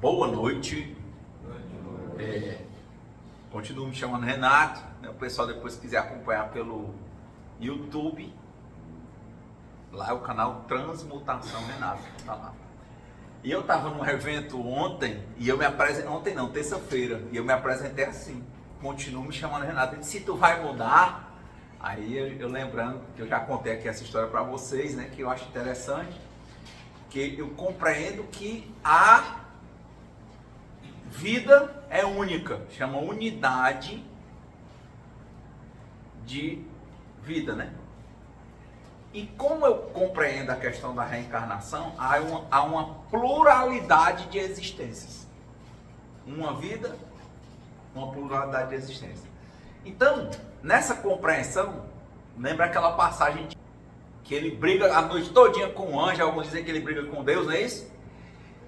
Boa noite. Continuo me chamando Renato, né? O pessoal depois quiser acompanhar pelo YouTube, lá é o canal Transmutação Renato, tá lá. E eu estava num evento ontem, e eu me apresentei, ontem não, terça-feira, e eu me apresentei assim, continuo me chamando Renato. Ele disse, se tu vai mudar, aí eu lembrando, que eu já contei aqui essa história para vocês, né, que eu acho interessante, que eu compreendo que a vida é única, chama unidade de vida, né? E como eu compreendo a questão da reencarnação, há uma pluralidade de existências. Uma vida, uma pluralidade de existências. Então, nessa compreensão, lembra aquela passagem que ele briga a noite todinha com o anjo, alguns dizem que ele briga com Deus, não é isso?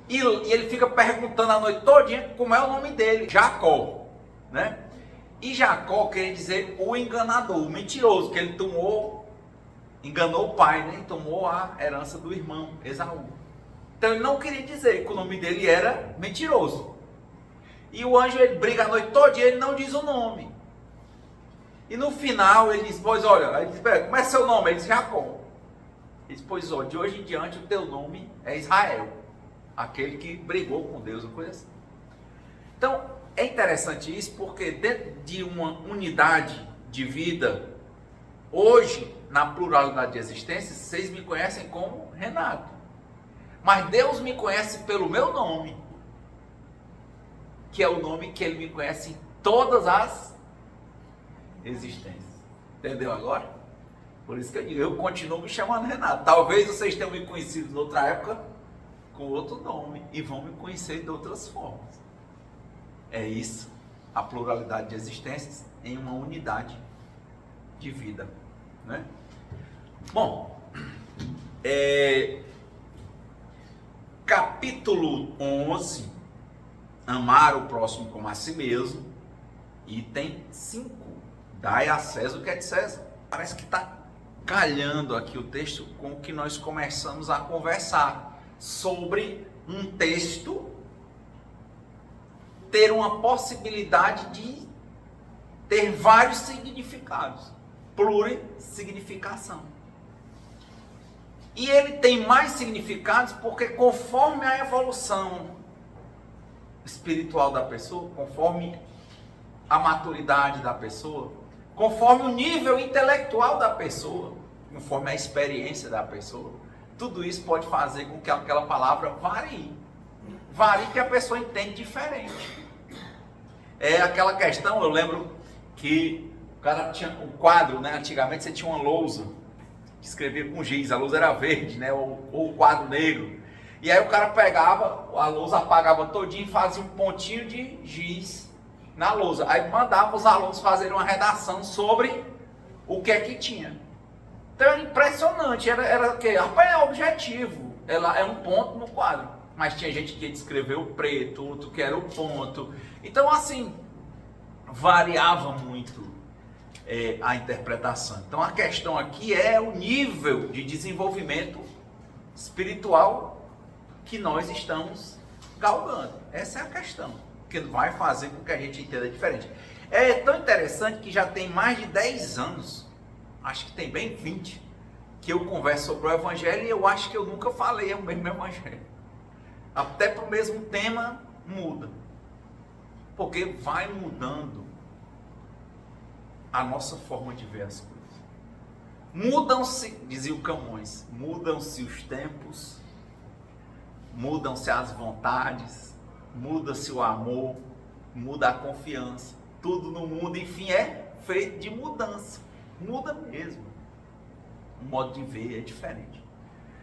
E ele fica perguntando a noite todinha como é o nome dele, Jacó, né? E Jacó quer dizer o enganador, o mentiroso, que ele enganou o pai, né? E tomou a herança do irmão, Esaú. Então ele não queria dizer que o nome dele era mentiroso. E o anjo, ele briga a noite todinha, ele não diz o nome. E no final ele diz, pois olha, ele diz, como é seu nome? Ele diz, Jacó. Ele diz, pois olha, de hoje em diante o teu nome é Israel. Aquele que brigou com Deus, uma coisa assim. Então, é interessante isso, porque dentro de uma unidade de vida, hoje, na pluralidade de existências, vocês me conhecem como Renato. Mas Deus me conhece pelo meu nome, que é o nome que Ele me conhece em todas as existências. Entendeu agora? Por isso que eu digo, eu continuo me chamando Renato. Talvez vocês tenham me conhecido em outra época, com outro nome, e vão me conhecer de outras formas. É isso, a pluralidade de existências em uma unidade de vida, né? Bom, capítulo 11, amar o próximo como a si mesmo, item 5, dai a César o que é de César. Parece que está calhando aqui o texto com o que nós começamos a conversar sobre um texto ter uma possibilidade de ter vários significados, plurissignificação. E ele tem mais significados porque conforme a evolução espiritual da pessoa, conforme a maturidade da pessoa, conforme o nível intelectual da pessoa, conforme a experiência da pessoa, tudo isso pode fazer com que aquela palavra varie. Varie que a pessoa entende diferente. É aquela questão, eu lembro que o cara tinha um quadro, né? Antigamente você tinha uma lousa, que escrevia com giz, a lousa era verde, né? Ou o quadro negro. E aí o cara pegava, a lousa apagava todinho e fazia um pontinho de giz na lousa. Aí mandava os alunos fazerem uma redação sobre o que é que tinha. Então era impressionante, era o quê? Rapaz, é objetivo, é um ponto no quadro. Mas tinha gente que descreveu o preto, outro que era o ponto. Então assim, variava muito a interpretação. Então a questão aqui é o nível de desenvolvimento espiritual que nós estamos galgando. Essa é a questão, que vai fazer com que a gente entenda diferente. É tão interessante que já tem mais de 10 anos, acho que tem bem 20, que eu converso sobre o Evangelho e eu acho que eu nunca falei o mesmo Evangelho. Até para o mesmo tema muda. Porque vai mudando a nossa forma de ver as coisas. Mudam-se, dizia o Camões, mudam-se os tempos, mudam-se as vontades, muda-se o amor, muda a confiança. Tudo no mundo, enfim, é feito de mudança. Muda mesmo. O modo de ver é diferente.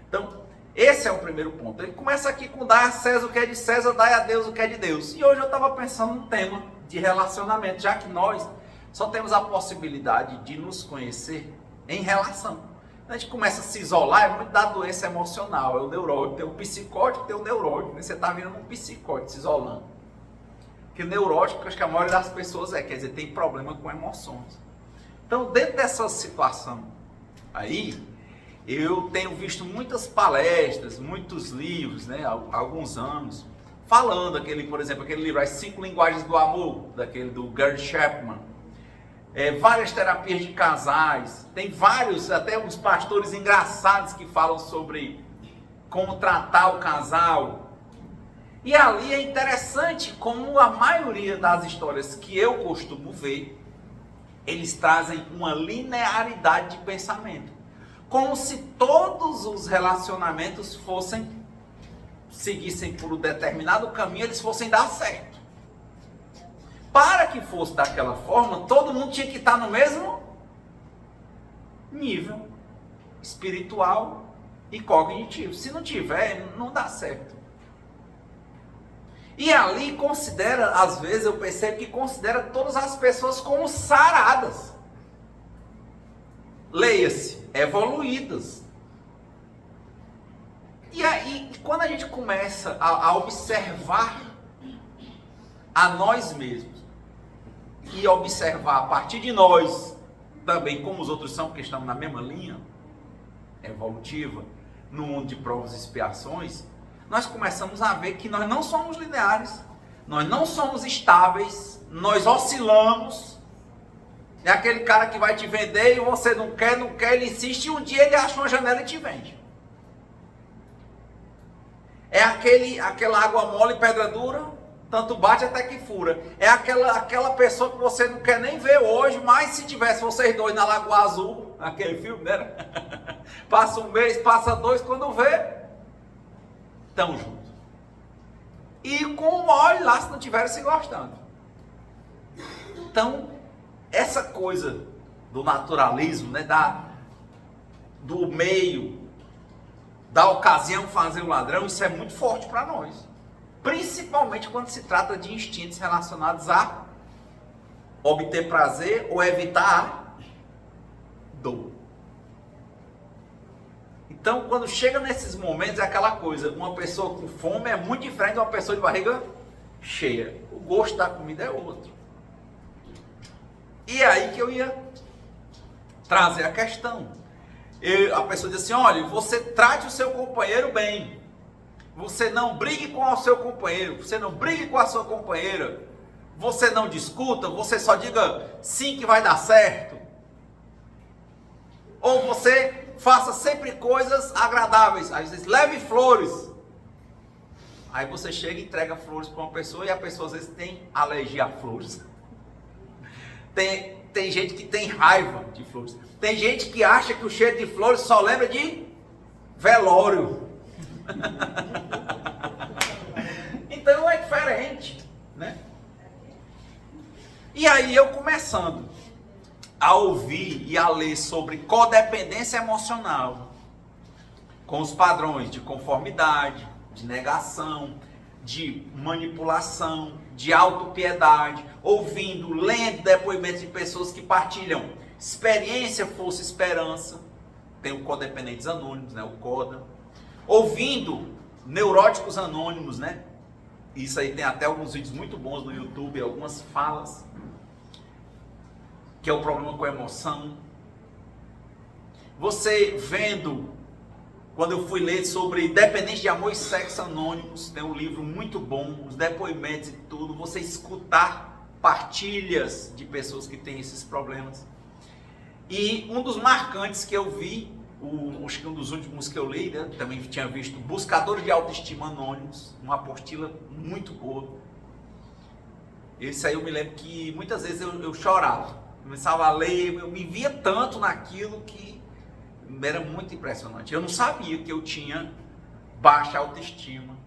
Então, esse é o primeiro ponto. Ele começa aqui com dar a César o que é de César, dai a Deus o que é de Deus. E hoje eu estava pensando num tema de relacionamento, já que nós só temos a possibilidade de nos conhecer em relação. A gente começa a se isolar, é muito da doença emocional, é o neurótico, tem o psicótico, tem o neurótico. Você está virando um psicótico, se isolando. Porque o neurótico, acho que a maioria das pessoas quer dizer, tem problema com emoções. Então, dentro dessa situação aí, eu tenho visto muitas palestras, muitos livros, né, há alguns anos, falando, por exemplo, aquele livro, As 5 Linguagens do Amor, do Gary Chapman. Várias terapias de casais, tem vários, até uns pastores engraçados que falam sobre como tratar o casal. E ali é interessante como a maioria das histórias que eu costumo ver, eles trazem uma linearidade de pensamento. Como se todos os relacionamentos seguissem por um determinado caminho, eles fossem dar certo. Para que fosse daquela forma, todo mundo tinha que estar no mesmo nível espiritual e cognitivo. Se não tiver, não dá certo. E ali considera, às vezes eu percebo que considera todas as pessoas como saradas. Leia-se, evoluídas. E aí, quando a gente começa a observar a nós mesmos, e observar a partir de nós, também como os outros são, porque estamos na mesma linha evolutiva, no mundo de provas e expiações, nós começamos a ver que nós não somos lineares, nós não somos estáveis, nós oscilamos. É aquele cara que vai te vender e você não quer, ele insiste e um dia ele acha uma janela e te vende. É aquela água mole e pedra dura, tanto bate até que fura. É aquela pessoa que você não quer nem ver hoje, mas se tivesse vocês dois na Lagoa Azul, aquele filme, né? Passa um mês, passa dois, quando vê, estão juntos. E com um olho lá, se não estiverem se gostando. Então, essa coisa do naturalismo, né? Do meio, da ocasião fazer o ladrão, isso é muito forte para nós. Principalmente quando se trata de instintos relacionados a obter prazer ou evitar a dor. Então, quando chega nesses momentos, é aquela coisa, uma pessoa com fome é muito diferente de uma pessoa de barriga cheia. O gosto da comida é outro. E aí que eu ia trazer a questão. A pessoa diz assim, olha, você trate o seu companheiro bem. Você não brigue com o seu companheiro, você não brigue com a sua companheira, você não discuta, você só diga sim que vai dar certo. Ou você faça sempre coisas agradáveis, aí você diz, leve flores. Aí você chega e entrega flores para uma pessoa e a pessoa às vezes tem alergia a flores. Tem gente que tem raiva de flores. Tem gente que acha que o cheiro de flores só lembra de velório. Então é diferente, né? E aí eu começando a ouvir e a ler sobre codependência emocional, com os padrões de conformidade, de negação, de manipulação, de autopiedade, ouvindo, lendo depoimentos de pessoas que partilham experiência, força, esperança. Tem o Codependentes Anônimos, né? O CODA. Ouvindo Neuróticos Anônimos, né? Isso aí tem até alguns vídeos muito bons no YouTube, algumas falas, que é o problema com a emoção. Você vendo, quando eu fui ler sobre Dependentes de Amor e Sexo Anônimos, tem um livro muito bom, os depoimentos e tudo, você escutar partilhas de pessoas que têm esses problemas. E um dos marcantes que eu vi, acho que um dos últimos que eu li, né, também tinha visto Buscadores de Autoestima Anônimos, uma apostila muito boa. Esse aí eu me lembro que muitas vezes eu chorava, começava a ler, eu me via tanto naquilo que era muito impressionante. Eu não sabia que eu tinha baixa autoestima,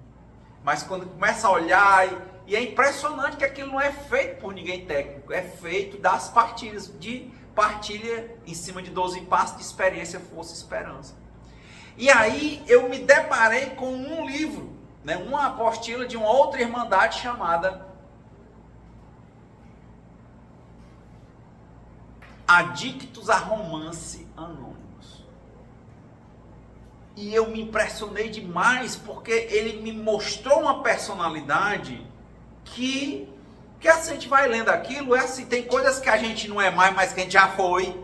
mas quando começa a olhar, e é impressionante que aquilo não é feito por ninguém técnico, é feito das partilhas, de partilha em cima de 12 passos de experiência, força e esperança. E aí eu me deparei com um livro, né, uma apostila de uma outra irmandade chamada Adictos a Romance Anônimos. E eu me impressionei demais porque ele me mostrou uma personalidade que assim, a gente vai lendo aquilo, é assim, tem coisas que a gente não é mais, mas que a gente já foi,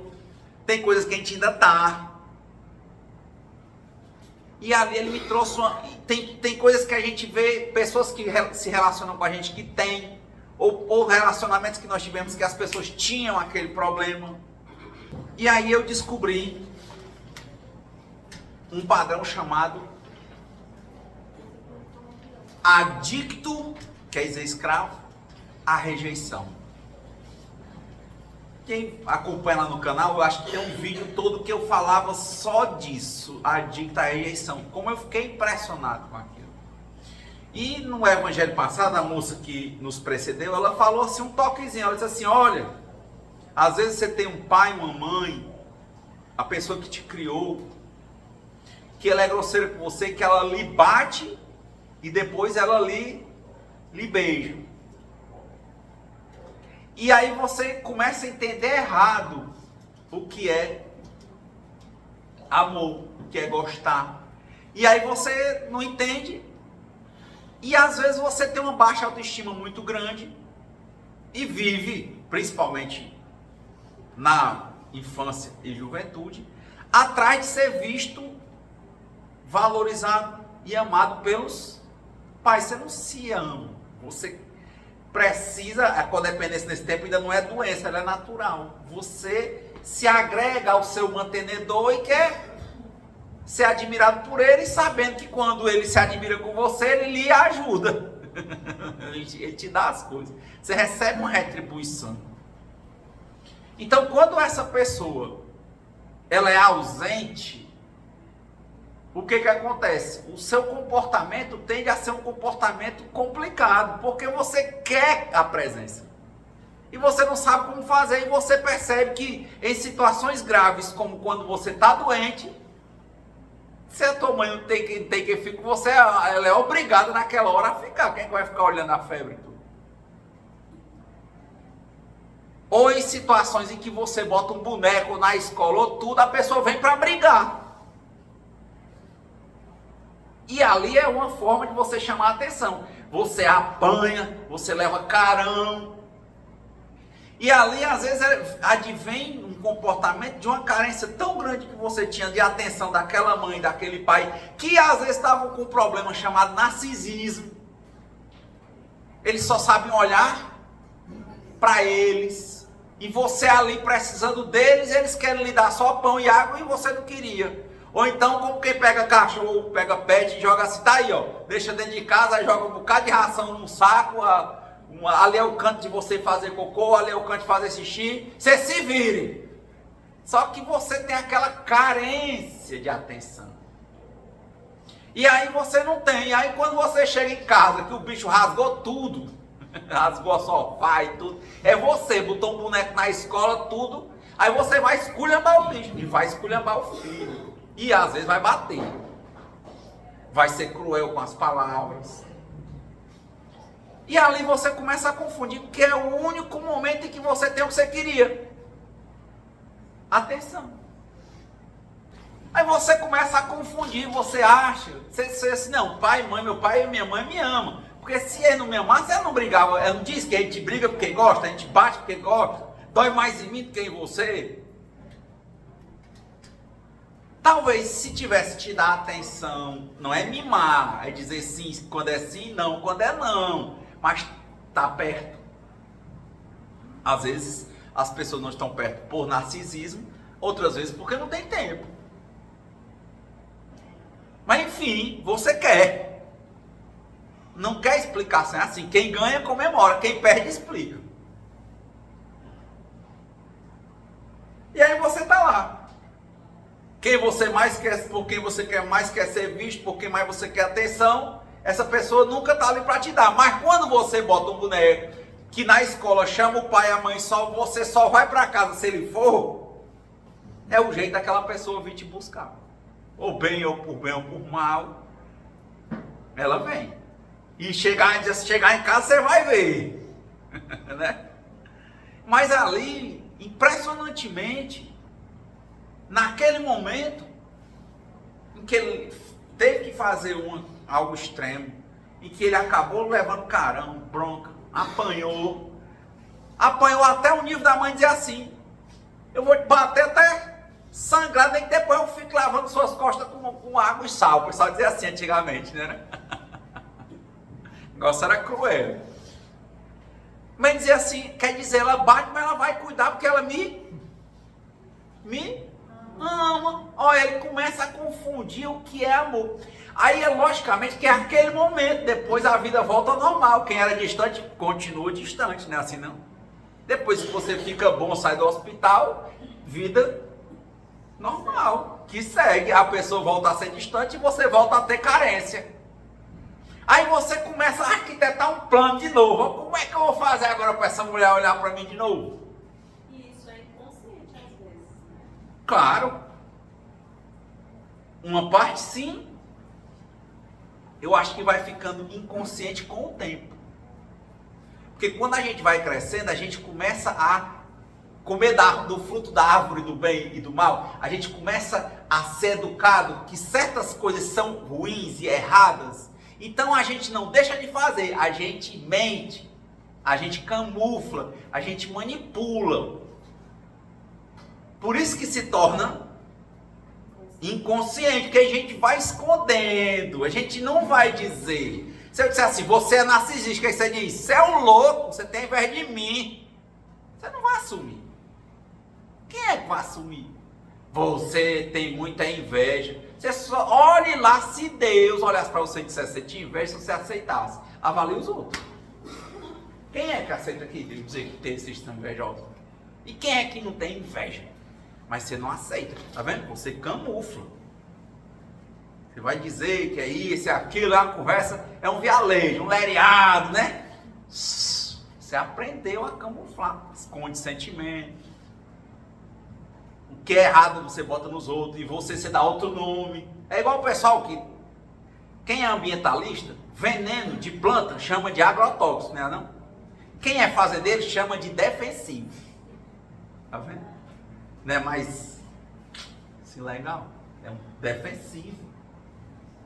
tem coisas que a gente ainda tá. E ali ele me trouxe tem coisas que a gente vê, pessoas que se relacionam com a gente que tem, ou relacionamentos que nós tivemos que as pessoas tinham aquele problema. E aí eu descobri um padrão chamado adicto, quer dizer escravo, à rejeição. Quem acompanha lá no canal, eu acho que tem um vídeo todo que eu falava só disso, adicto à rejeição. Como eu fiquei impressionado com aquilo. E no evangelho passado, a moça que nos precedeu, ela falou assim, um toquezinho, ela disse assim, olha, às vezes você tem um pai, uma mãe, a pessoa que te criou, que ela é grosseira com você, que ela lhe bate e depois ela lhe beija. E aí você começa a entender errado o que é amor, o que é gostar. E aí você não entende. E às vezes você tem uma baixa autoestima muito grande e vive, principalmente na infância e juventude, atrás de ser visto, valorizado e amado pelos pais. Você não se ama. Você precisa, a codependência nesse tempo ainda não é doença, ela é natural. Você se agrega ao seu mantenedor e quer ser admirado por ele, sabendo que quando ele se admira com você, ele lhe ajuda. Ele te dá as coisas. Você recebe uma retribuição. Então, quando essa pessoa ela é ausente, o que acontece? O seu comportamento tende a ser um comportamento complicado, porque você quer a presença. E você não sabe como fazer, e você percebe que em situações graves, como quando você está doente, se a tua mãe não tem que ficar com você, ela é obrigada naquela hora a ficar. Quem vai ficar olhando a febre? Ou em situações em que você bota um boneco na escola ou tudo, a pessoa vem para brigar. E ali é uma forma de você chamar a atenção. Você apanha, você leva carão. E ali às vezes advém um comportamento de uma carência tão grande que você tinha de atenção daquela mãe, daquele pai, que às vezes estavam com um problema chamado narcisismo. Eles só sabem olhar para eles. E você ali precisando deles, eles querem lhe dar só pão e água e você não queria. Ou então, como quem pega cachorro, pega pet e joga assim, tá aí, ó, deixa dentro de casa, aí joga um bocado de ração num saco, ali é o canto de você fazer cocô, ali é o canto de fazer xixi, você se vire. Só que você tem aquela carência de atenção. E aí você não tem. E aí quando você chega em casa, que o bicho rasgou tudo, rasgou o sofá e tudo, é você, botou um boneco na escola, tudo, aí você vai esculhambar o bicho, e vai esculhambar o filho. E às vezes vai bater. Vai ser cruel com as palavras. E ali você começa a confundir, porque é o único momento em que você tem o que você queria. Atenção. Aí você começa a confundir, você acha, você assim, não, pai, mãe, meu pai e minha mãe me amam. Porque se ele não me amasse, ele não brigava. Ele não diz que a gente briga porque gosta, a gente bate porque gosta, dói mais em mim do que em você. Talvez se tivesse te dar atenção, não é mimar, é dizer sim quando é sim, não quando é não, mas tá perto. Às vezes as pessoas não estão perto por narcisismo, outras vezes porque não tem tempo. Mas enfim, você quer. Não quer explicação, é assim, quem ganha comemora, quem perde explica. E aí você tá lá. Quem você mais quer, por quem você mais quer ser visto, por quem mais você quer atenção, essa pessoa nunca está ali para te dar. Mas quando você bota um boneco que na escola chama o pai e a mãe, você só vai para casa se ele for, é o jeito daquela pessoa vir te buscar. Ou bem ou por mal, ela vem. E chegar em casa você vai ver. Né? Mas ali, impressionantemente, naquele momento em que ele teve que fazer algo extremo, em que ele acabou levando carão, bronca, apanhou até o nível da mãe dizer assim, eu vou te bater até sangrando, nem que depois eu fico lavando suas costas com água e sal. O pessoal dizia assim antigamente, né? O negócio era cruel. Mas dizia assim, quer dizer, ela bate, mas ela vai cuidar porque ela me ama. Olha, ele começa a confundir o que é amor. Aí é logicamente que é aquele momento, depois a vida volta ao normal. Quem era distante, continua distante, não é assim não? Depois que você fica bom, sai do hospital, vida normal, que segue. A pessoa volta a ser distante e você volta a ter carência. Aí você começa a arquitetar um plano de novo. Como é que eu vou fazer agora para essa mulher olhar para mim de novo? E isso é inconsciente às vezes, né? Claro. Uma parte sim. Eu acho que vai ficando inconsciente com o tempo. Porque quando a gente vai crescendo, a gente começa a comer do fruto da árvore do bem e do mal. A gente começa a ser educado que certas coisas são ruins e erradas. Então a gente não deixa de fazer, a gente mente, a gente camufla, a gente manipula. Por isso que se torna inconsciente, porque a gente vai escondendo, a gente não vai dizer. Se eu disser assim, você é narcisista, aí você diz, você é um louco, você tem inveja de mim. Você não vai assumir. Quem é que vai assumir? Você tem muita inveja. Você só olhe lá, se Deus olhasse para você e dissesse, você tinha inveja, se você aceitasse. Avalie os outros. Quem é que aceita aqui, dizer que tem esses tão invejosos? E quem é que não tem inveja? Mas você não aceita, tá vendo? Você camufla. Você vai dizer que é isso, é aquilo, a conversa é um vialejo, um lereado, né? Você aprendeu a camuflar, esconde sentimento. O que é errado você bota nos outros e você dá outro nome. É igual o pessoal que, quem é ambientalista, veneno de planta chama de agrotóxico, não é não? Quem é fazendeiro chama de defensivo. Tá vendo? Não é mais assim legal, é um defensivo.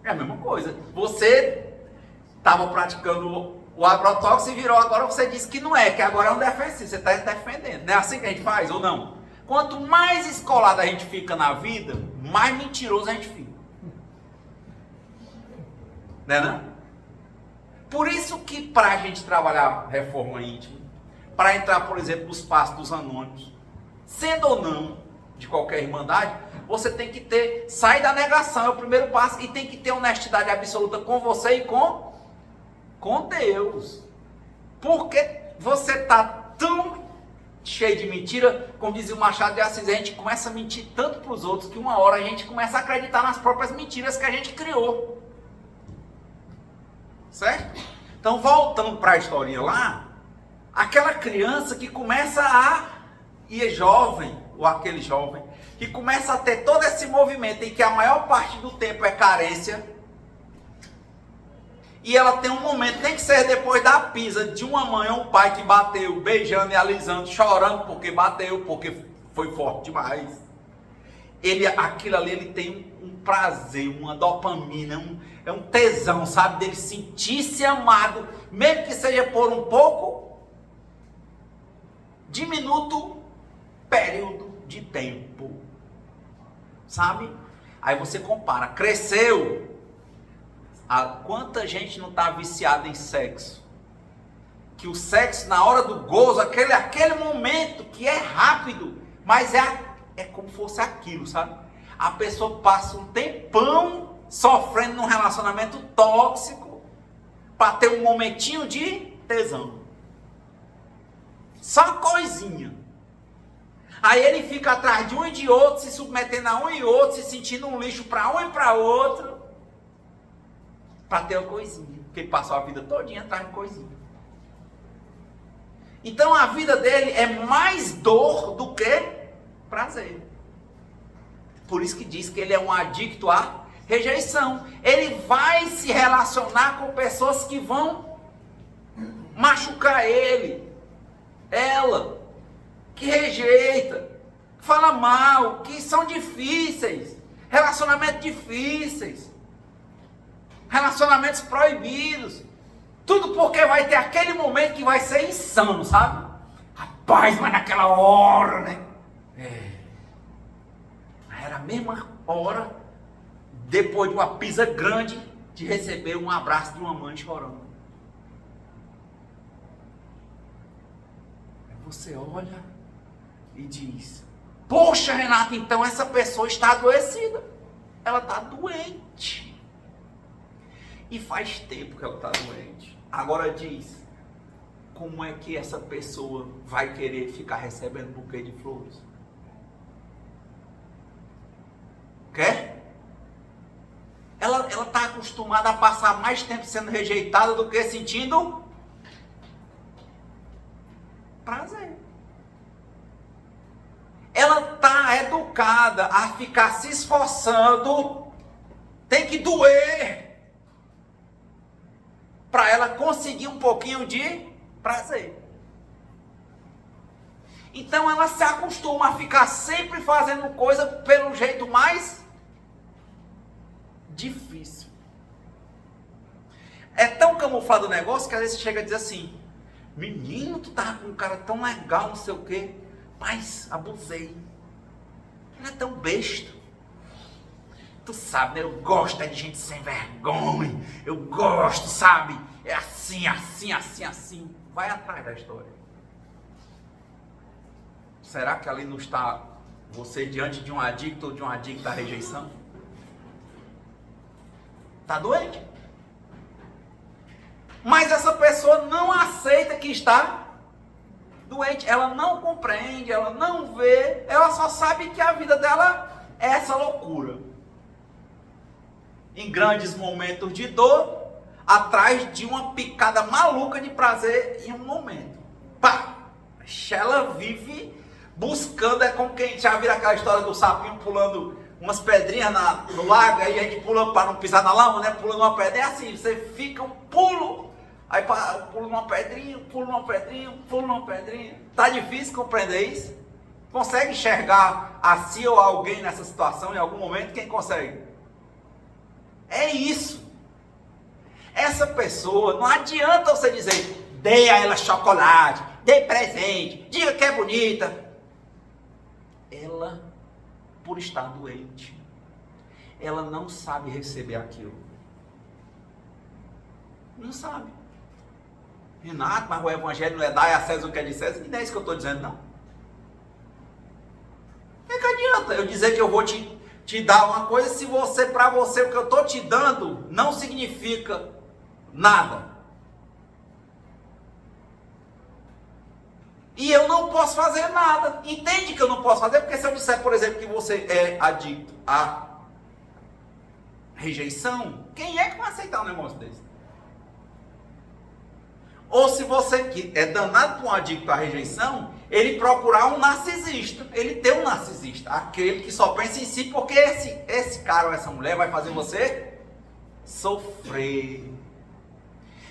É a mesma coisa. Você estava praticando o agrotóxico e virou, agora você disse que não é, que agora é um defensivo, você está defendendo. Não é assim que a gente faz ou não? Quanto mais escolado a gente fica na vida, mais mentiroso a gente fica. Não é não? Por isso que para a gente trabalhar reforma íntima, para entrar, por exemplo, nos passos dos anônimos, sendo ou não de qualquer irmandade, você tem que sair da negação, é o primeiro passo, e tem que ter honestidade absoluta com você e com Deus. Porque você está tão cheio de mentira, como dizia o Machado de Assis, a gente começa a mentir tanto para os outros, que uma hora a gente começa a acreditar nas próprias mentiras que a gente criou. Certo? Então, voltando para a historinha lá, aquela criança que começa e é jovem, ou aquele jovem, que começa a ter todo esse movimento em que a maior parte do tempo é carência, e ela tem um momento, nem que seja depois da pisa de uma mãe ou um pai que bateu, beijando e alisando, chorando porque bateu, porque foi forte demais. Aquilo ali, ele tem um prazer, uma dopamina, é um tesão, sabe, dele sentir-se amado, mesmo que seja por um pouco, diminuto período de tempo, sabe? Aí você compara, cresceu, quanta gente não está viciada em sexo, que o sexo na hora do gozo, aquele momento que é rápido, mas é como fosse aquilo, sabe? A pessoa passa um tempão sofrendo num relacionamento tóxico para ter um momentinho de tesão, só coisinha. Aí ele fica atrás de um e de outro, se submetendo a um e outro, se sentindo um lixo para um e para outro, para ter uma coisinha, porque ele passou a vida todinha atrás de coisinha. Então a vida dele é mais dor do que prazer. Por isso que diz que ele é um adicto à rejeição. Ele vai se relacionar com pessoas que vão machucar ele, ela, que rejeita, que fala mal, que são difíceis, relacionamentos difíceis, relacionamentos proibidos, tudo porque vai ter aquele momento que vai ser insano, sabe? Rapaz, mas naquela hora, né? era a mesma hora, depois de uma pisa grande, de receber um abraço de uma mãe chorando. Aí você olha e diz: poxa, Renato, então essa pessoa está adoecida. Ela está doente. E faz tempo que ela está doente. Agora diz, como é que essa pessoa vai querer ficar recebendo buquê de flores? Quer? Ela está acostumada a passar mais tempo sendo rejeitada do que sentindo prazer. Ela está educada a ficar se esforçando, tem que doer, para ela conseguir um pouquinho de prazer. Então ela se acostuma a ficar sempre fazendo coisa pelo jeito mais difícil. É tão camuflado o negócio que às vezes chega a dizer assim: menino, tu tava com um cara tão legal, não sei o quê, mas abusei. Ele é tão besta. Tu sabe, né? Eu gosto de gente sem vergonha. Eu gosto, sabe? É assim, assim, assim, assim. Vai atrás da história. Será que ali não está você diante de um adicto ou de um adicto à rejeição? Está doente. Mas essa pessoa não aceita que está doente. Ela não compreende, ela não vê. Ela só sabe que a vida dela é essa loucura. Em grandes momentos de dor, atrás de uma picada maluca de prazer em um momento. Pá! Ela vive buscando, é como quem já vira aquela história do sapinho pulando umas pedrinhas no lago, aí a gente pula para não pisar na lama, né? Pulando uma pedrinha, é assim, você fica um pulo, aí pula uma pedrinha, pula uma pedrinha, pula uma pedrinha. Tá difícil compreender isso? Consegue enxergar a si ou alguém nessa situação em algum momento? Quem consegue? É isso. Essa pessoa, não adianta você dizer, dê a ela chocolate, dê presente, diga que é bonita. Ela, por estar doente, ela não sabe receber aquilo. Não sabe. Renato, mas o evangelho não é dar a César o que é de César? E não é isso que eu estou dizendo, não. É que adianta eu dizer que eu vou te dar uma coisa, se você, para você, o que eu estou te dando não significa nada. E eu não posso fazer nada. Entende que eu não posso fazer? Porque se eu disser, por exemplo, que você é adicto à rejeição, quem é que vai aceitar um negócio desse? Ou se você que é danado por um adicto à rejeição, ele procurar um narcisista. Ele tem um narcisista. Aquele que só pensa em si, porque esse cara ou essa mulher vai fazer você sofrer.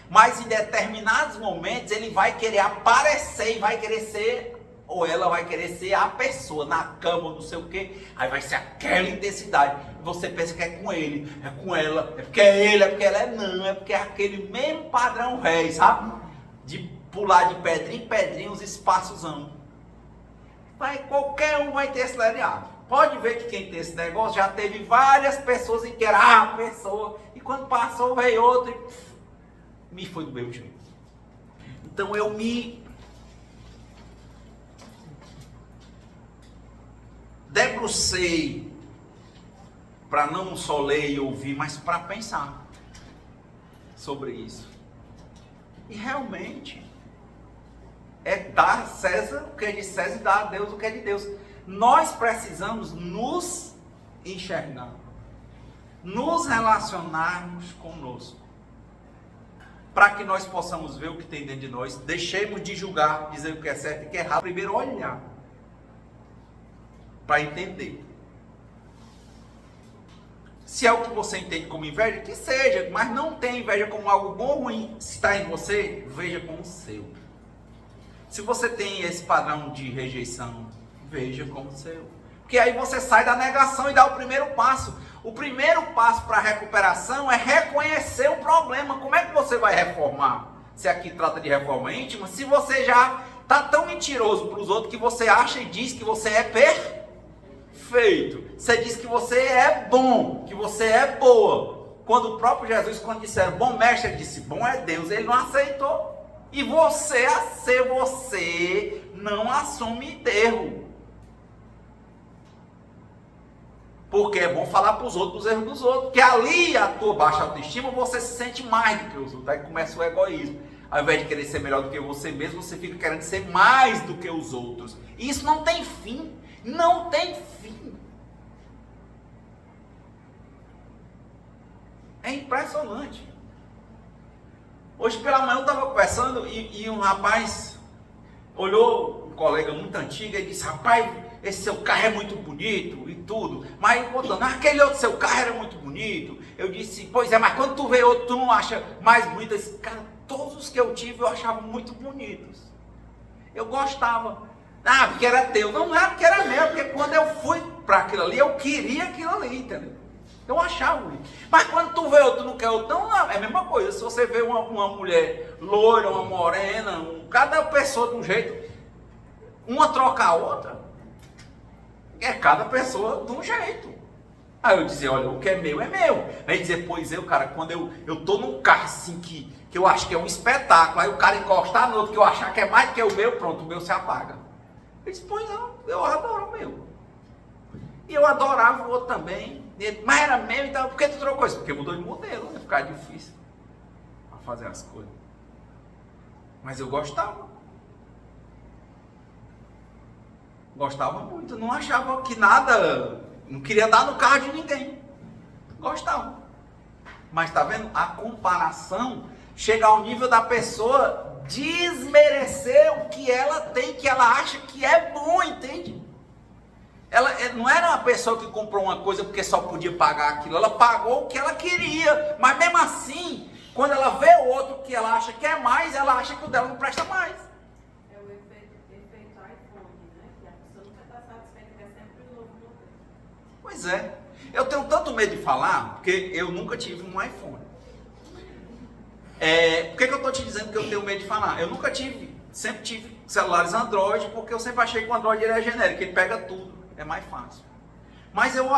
Mas em determinados momentos ele vai querer aparecer e vai querer ser, ou ela vai querer ser a pessoa na cama, não sei o que. Aí vai ser aquela intensidade. Você pensa que é com ele, é com ela, é porque é ele, é porque ela é. Não, é porque é aquele mesmo padrão velho, sabe? De pular de pedrinha em pedrinha os espaçosão. Qualquer um vai ter esse lereado. Pode ver que quem tem esse negócio já teve várias pessoas em que era a pessoa. E quando passou veio outro e me foi do mesmo jeito. Então eu me debrucei para não só ler e ouvir, mas para pensar sobre isso. E realmente é dar a César o que é de César e dar a Deus o que é de Deus. Nós precisamos nos enxergar, nos relacionarmos conosco, para que nós possamos ver o que tem dentro de nós, deixemos de julgar, dizer o que é certo e o que é errado, primeiro olhar, para entender. Se é o que você entende como inveja, que seja, mas não tenha inveja como algo bom ou ruim. Se está em você, veja como seu. Se você tem esse padrão de rejeição, veja como seu. Porque aí você sai da negação e dá o primeiro passo. O primeiro passo para a recuperação é reconhecer o problema. Como é que você vai reformar? Se aqui trata de reforma íntima, se você já está tão mentiroso para os outros que você acha e diz que você é feito. Você diz que você é bom, que você é boa. Quando o próprio Jesus, quando disseram bom mestre, ele disse bom é Deus, ele não aceitou. E você não assume erro. Porque é bom falar para os outros dos erros dos outros. Porque ali a tua baixa autoestima, você se sente mais do que os outros. Aí começa o egoísmo. Ao invés de querer ser melhor do que você mesmo, você fica querendo ser mais do que os outros. E isso não tem fim. Não tem fim. É impressionante. Hoje pela manhã eu estava conversando e um rapaz olhou, um colega muito antigo, e disse, rapaz, esse seu carro é muito bonito e tudo. Mas eu contando, aquele outro seu carro era muito bonito. Eu disse, pois é, mas quando tu vê outro, tu não acha mais bonito? Eu disse, cara, todos os que eu tive eu achava muito bonitos. Eu gostava. Ah, porque era teu. Não era porque era meu, porque quando eu fui para aquilo ali, eu queria aquilo ali, entendeu? Eu achava bonito. Mas quando tu vê outro, não quer outro, não, é a mesma coisa. Se você vê uma mulher loira, uma morena, cada pessoa de um jeito, uma troca a outra, é cada pessoa de um jeito. Aí eu dizia, olha, o que é meu é meu. Aí dizer, pois eu, cara, quando eu tô num carro assim que eu acho que é um espetáculo, aí o cara encostar no outro que eu achar que é mais do que o meu, pronto, o meu se apaga. Eu disse, pois não, eu adoro o meu. E eu adorava o outro também. Ele, mas era meu, então por que tu trocou isso? Porque mudou de modelo, ia ficar difícil a fazer as coisas. Mas eu gostava. Gostava muito, não achava que nada, não queria dar no carro de ninguém. Gostava. Mas tá vendo? A comparação chega ao nível da pessoa desmerecer o que ela tem, que ela acha que é bom, entende? Ela não era uma pessoa que comprou uma coisa porque só podia pagar aquilo, ela pagou o que ela queria, mas mesmo assim, quando ela vê o outro que ela acha que é mais, ela acha que o dela não presta mais. É o efeito iPhone, né? Que a pessoa nunca está satisfeita, quer sempre um novo modelo. Pois é, eu tenho tanto medo de falar, porque eu nunca tive um iPhone. Por que eu estou te dizendo que eu tenho medo de falar? Eu nunca tive, sempre tive celulares Android, porque eu sempre achei que o Android ele é genérico, ele pega tudo. É mais fácil. Mas eu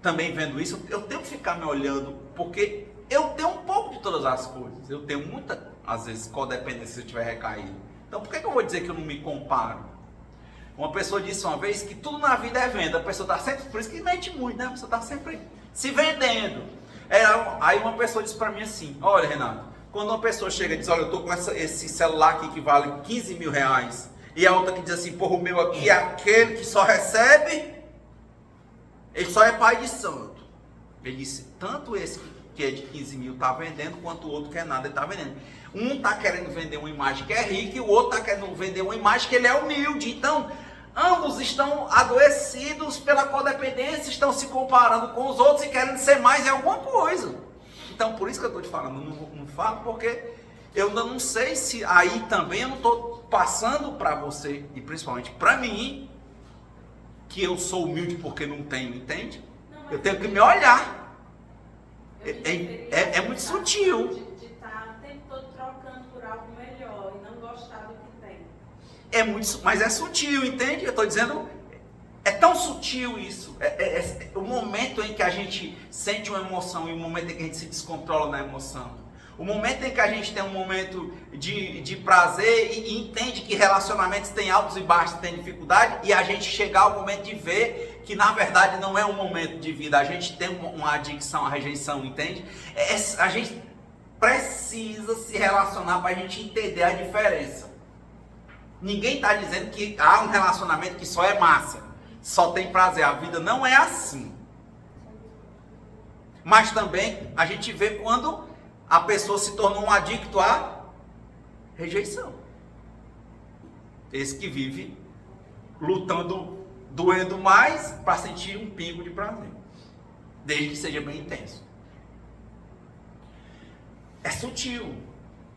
também vendo isso, eu tenho que ficar me olhando, porque eu tenho um pouco de todas as coisas. Eu tenho muita, às vezes, codependência se eu tiver recaído. Então por que eu vou dizer que eu não me comparo? Uma pessoa disse uma vez que tudo na vida é venda. A pessoa está sempre, por isso que mente muito, né? A pessoa está sempre se vendendo. Aí uma pessoa disse para mim assim, olha Renato, quando uma pessoa chega e diz, olha, eu estou com esse celular aqui que vale 15 mil reais, e a outra que diz assim, porra, o meu aqui é aquele que só recebe, ele só é pai de santo. Ele disse, tanto esse que é de 15 mil está vendendo, quanto o outro que é nada, ele está vendendo. Um está querendo vender uma imagem que é rica, e o outro está querendo vender uma imagem que ele é humilde. Então, ambos estão adoecidos pela codependência, estão se comparando com os outros e querendo ser mais em alguma coisa. Então, por isso que eu estou te falando, não falo porque eu ainda não sei se aí também eu não estou passando para você, e principalmente para mim, que eu sou humilde porque não tenho, entende? Eu tenho que me olhar. É muito sutil. De estar o tempo todo trocando por algo melhor e não gostar do que tem. Mas é sutil, entende? Eu estou dizendo, é tão sutil isso. O momento em que a gente sente uma emoção e o momento em que a gente se descontrola na emoção. O momento em que a gente tem um momento de prazer e entende que relacionamentos têm altos e baixos, tem dificuldade, e a gente chegar ao momento de ver que na verdade não é um momento de vida, a gente tem uma adicção, a rejeição, entende? A gente precisa se relacionar para a gente entender a diferença. Ninguém está dizendo que há um relacionamento que só é massa, só tem prazer, a vida não é assim. Mas também a gente vê quando a pessoa se tornou um adicto à rejeição. Esse que vive lutando, doendo mais para sentir um pingo de prazer, desde que seja bem intenso. É sutil,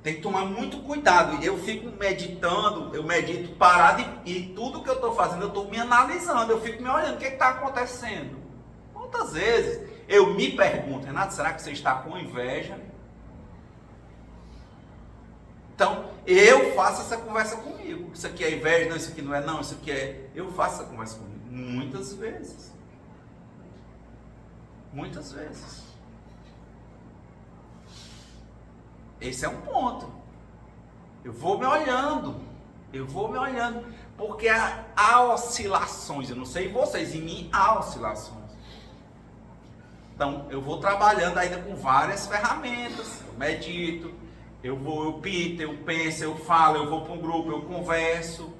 tem que tomar muito cuidado. Eu fico meditando, eu medito parado e tudo que eu estou fazendo, eu estou me analisando, eu fico me olhando, o que está acontecendo? Quantas vezes eu me pergunto, Renato, será que você está com inveja? Então, eu faço essa conversa comigo. Isso aqui é inveja, não, isso aqui não é, não, isso aqui é... Eu faço essa conversa comigo. Muitas vezes. Muitas vezes. Esse é um ponto. Eu vou me olhando. Porque há oscilações. Eu não sei vocês, em mim há oscilações. Então, eu vou trabalhando ainda com várias ferramentas. Eu medito, eu pinto, eu penso, eu falo, eu vou para um grupo, eu converso.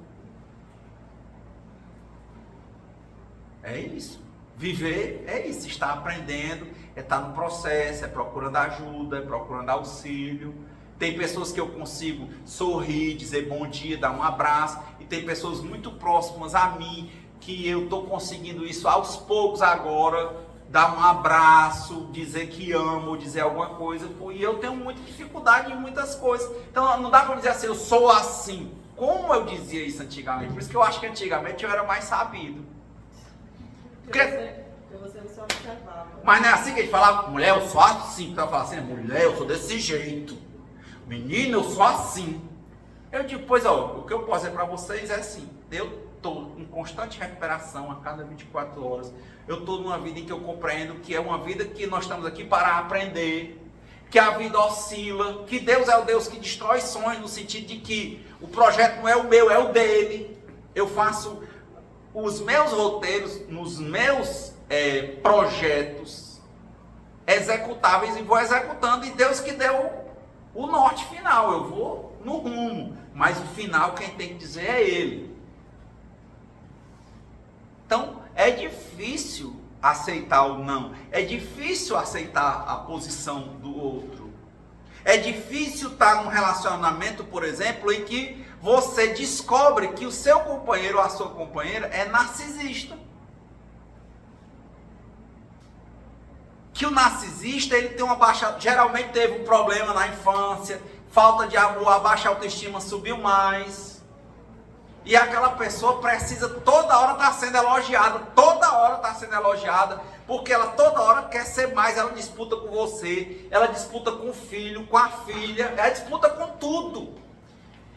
É isso. Viver é isso, estar aprendendo, é estar no processo, é procurando ajuda, é procurando auxílio. Tem pessoas que eu consigo sorrir, dizer bom dia, dar um abraço. E tem pessoas muito próximas a mim, que eu estou conseguindo isso aos poucos agora, dar um abraço, dizer que amo, dizer alguma coisa. E eu tenho muita dificuldade em muitas coisas. Então não dá para dizer assim, eu sou assim. Como eu dizia isso antigamente? Por isso que eu acho que antigamente eu era mais sabido. Porque você não se observava. Mas não é assim que a gente falava, mulher, eu sou assim. Então eu falava assim, mulher, eu sou desse jeito. Menino, eu sou assim. Eu digo, pois ó, o que eu posso dizer para vocês é assim, eu estou em constante recuperação a cada 24 horas. Eu estou numa vida em que eu compreendo que é uma vida que nós estamos aqui para aprender, que a vida oscila, que Deus é o Deus que destrói sonhos, no sentido de que o projeto não é o meu, é o dele. Eu faço os meus roteiros nos meus projetos executáveis e vou executando, e Deus que deu o norte final, eu vou no rumo, mas o final quem tem que dizer é Ele. Então é difícil aceitar o não, é difícil aceitar a posição do outro, é difícil estar num relacionamento, por exemplo, em que você descobre que o seu companheiro ou a sua companheira é narcisista. Que o narcisista, ele tem uma baixa, geralmente teve um problema na infância, falta de amor, a baixa autoestima subiu mais. E aquela pessoa precisa toda hora estar sendo elogiada, porque ela toda hora quer ser mais, ela disputa com você, ela disputa com o filho, com a filha, ela disputa com tudo.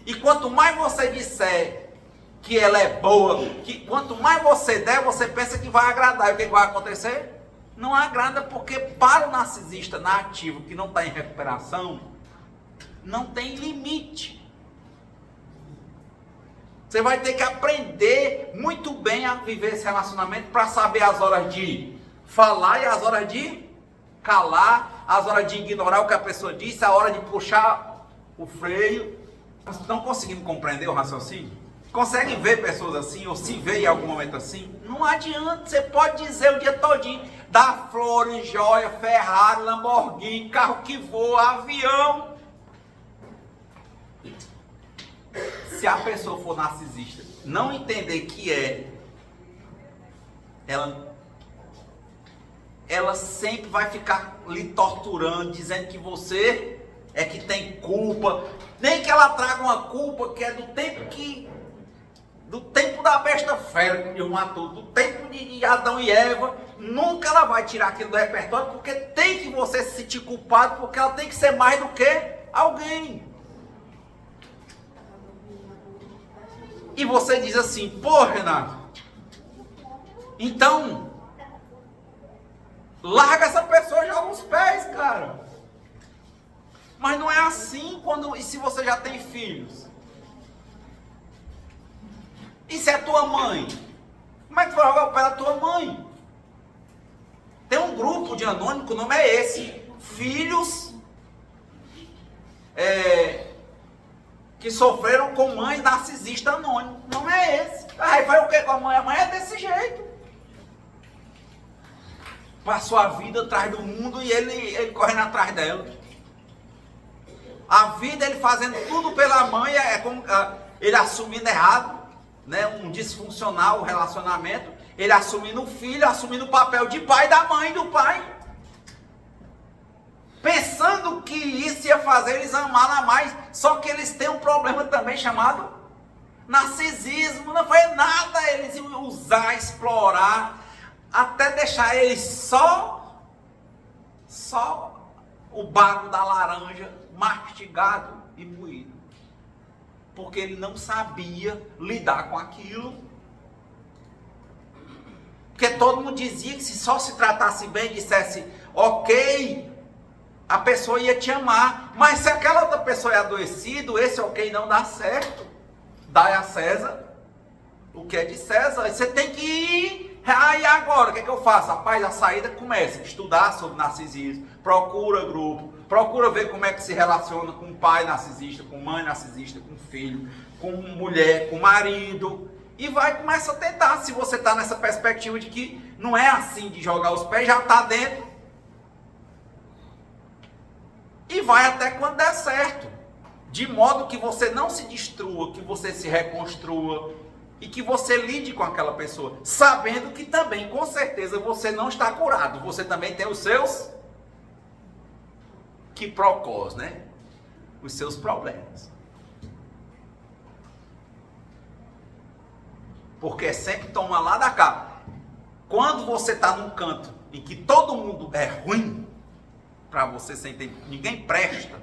E quanto mais você disser que ela é boa, quanto mais você der, você pensa que vai agradar. E o que vai acontecer? Não agrada, porque para o narcisista nativo que não está em recuperação, não tem limite. Você vai ter que aprender muito bem a viver esse relacionamento para saber as horas de falar e as horas de calar, as horas de ignorar o que a pessoa disse, a hora de puxar o freio. Vocês estão conseguindo compreender o raciocínio? Conseguem ver pessoas assim, ou se vê em algum momento assim? Não adianta, você pode dizer o dia todinho, dar flores, joia, Ferrari, Lamborghini, carro que voa, avião. Se a pessoa for narcisista, não entender que ela sempre vai ficar lhe torturando, dizendo que você é que tem culpa, nem que ela traga uma culpa que é do tempo da besta fera que Deus matou, do tempo de Adão e Eva, nunca ela vai tirar aquilo do repertório, porque tem que você se sentir culpado, porque ela tem que ser mais do que alguém. E você diz assim, pô, Renato, então larga essa pessoa, joga os pés, cara. Mas não é assim e se você já tem filhos? E se é tua mãe? Como é que tu vai jogar o pé da tua mãe? Tem um grupo de anônimos, o nome é esse, filhos que sofreram com mães narcisistas anônimos. O nome é esse. Aí faz o que com a mãe? A mãe é desse jeito. Passou a vida atrás do mundo e ele correndo atrás dela. A vida ele fazendo tudo pela mãe, é como ele assumindo errado, né? Um disfuncional o relacionamento, ele assumindo o filho, assumindo o papel de pai da mãe e do pai. Pensando que isso ia fazer eles amarem mais, só que eles têm um problema também chamado narcisismo. Não foi nada eles iam usar, explorar, até deixar eles só o bago da laranja mastigado e moído, porque ele não sabia lidar com aquilo. Porque todo mundo dizia que se só se tratasse bem e dissesse ok, a pessoa ia te amar. Mas se aquela outra pessoa é adoecida, esse ok não dá certo. Dá a César o que é de César. Você tem que ir. E agora, o que é que eu faço? Rapaz, a saída começa a estudar sobre narcisismo. Procura grupo. Procura ver como é que se relaciona com pai narcisista, com mãe narcisista, com filho, com mulher, com marido. E vai, começa a tentar. Se você está nessa perspectiva de que não é assim de jogar os pés, já está dentro. E vai até quando der certo. De modo que você não se destrua, que você se reconstrua e que você lide com aquela pessoa, sabendo que também, com certeza, você não está curado. Você também tem os seus quiprocós, né? Os seus problemas. Porque sempre toma lá da cá. Quando você está num canto em que todo mundo é ruim, para você sem ter, ninguém presta,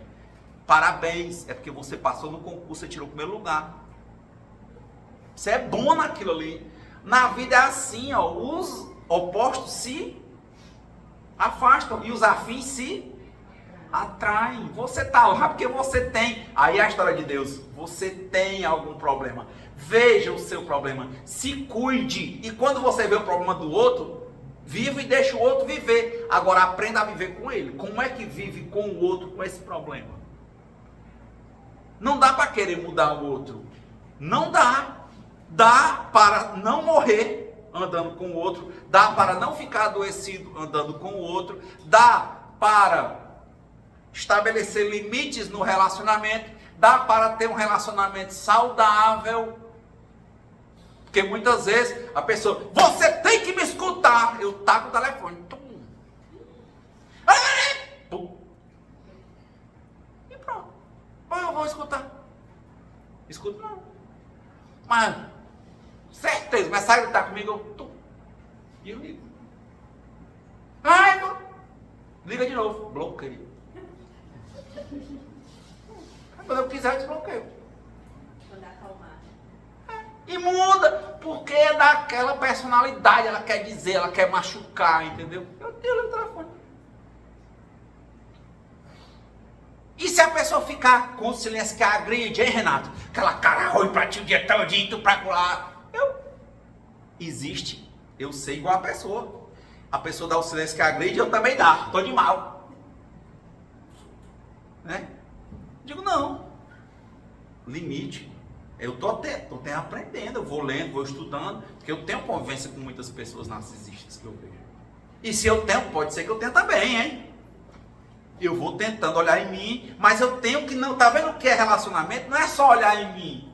parabéns, é porque você passou no concurso e tirou o primeiro lugar. Você é bom naquilo ali. Na vida é assim, ó, os opostos se afastam e os afins se atraem. Você está lá porque você tem. Aí a história de Deus, você tem algum problema. Veja o seu problema, se cuide. E quando você vê o problema do outro, viva e deixa o outro viver. Agora aprenda a viver com ele. Como é que vive com o outro com esse problema? Não dá para querer mudar o outro. Não dá. Dá para não morrer andando com o outro. Dá para não ficar adoecido andando com o outro. Dá para estabelecer limites no relacionamento. Dá para ter um relacionamento saudável. Porque muitas vezes a pessoa, você tem que me escutar. Eu taco o telefone. E pronto. Eu vou escutar. Escuto não. Mas, certeza, mas sai gritar comigo, e eu ligo. Liga de novo. Bloqueio. Quando eu quiser, eu desbloqueio. Quando acalmar. E muda, porque é daquela personalidade, ela quer dizer, ela quer machucar, entendeu? Eu ligo o telefone. E se a pessoa ficar com o silêncio que agride, hein, Renato? Aquela cara ruim pra ti o dia todinho, tu pra lá. Existe, eu sei igual a pessoa. A pessoa dá o silêncio que agride, eu também dá, tô de mal. Né? Digo, não. Limite. Eu tô até aprendendo, eu vou lendo, vou estudando, porque eu tenho convivência com muitas pessoas narcisistas que eu vejo. E se eu tenho, pode ser que eu tenha também, hein? Eu vou tentando olhar em mim, mas eu tenho que não, tá vendo o que é relacionamento? Não é só olhar em mim.